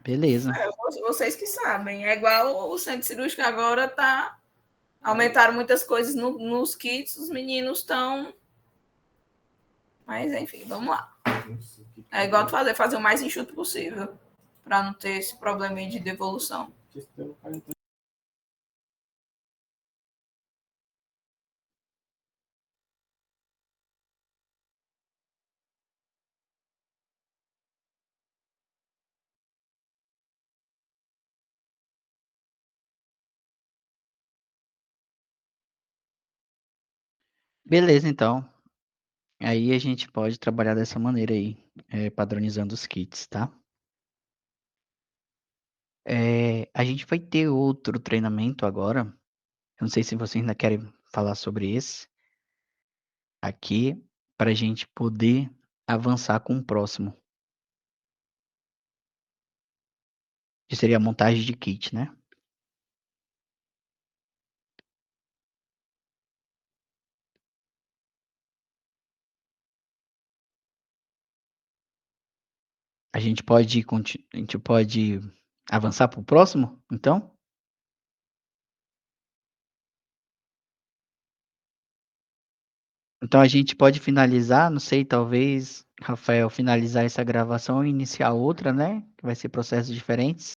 Beleza. Vocês que sabem. É igual o centro cirúrgico agora tá. Aumentaram muitas coisas nos kits, os meninos estão. Mas enfim, vamos lá. É igual tu fazer o mais enxuto possível, para não ter esse problema de devolução. Beleza, então. Aí a gente pode trabalhar dessa maneira aí, padronizando os kits, tá? A gente vai ter outro treinamento agora, Eu não sei se vocês ainda querem falar sobre esse aqui, para a gente poder avançar com o próximo, que seria a montagem de kit, né? A gente pode avançar para o próximo, então? Então a gente pode finalizar, não sei, talvez, Rafael, finalizar essa gravação e iniciar outra, né? Que vai ser processos diferentes.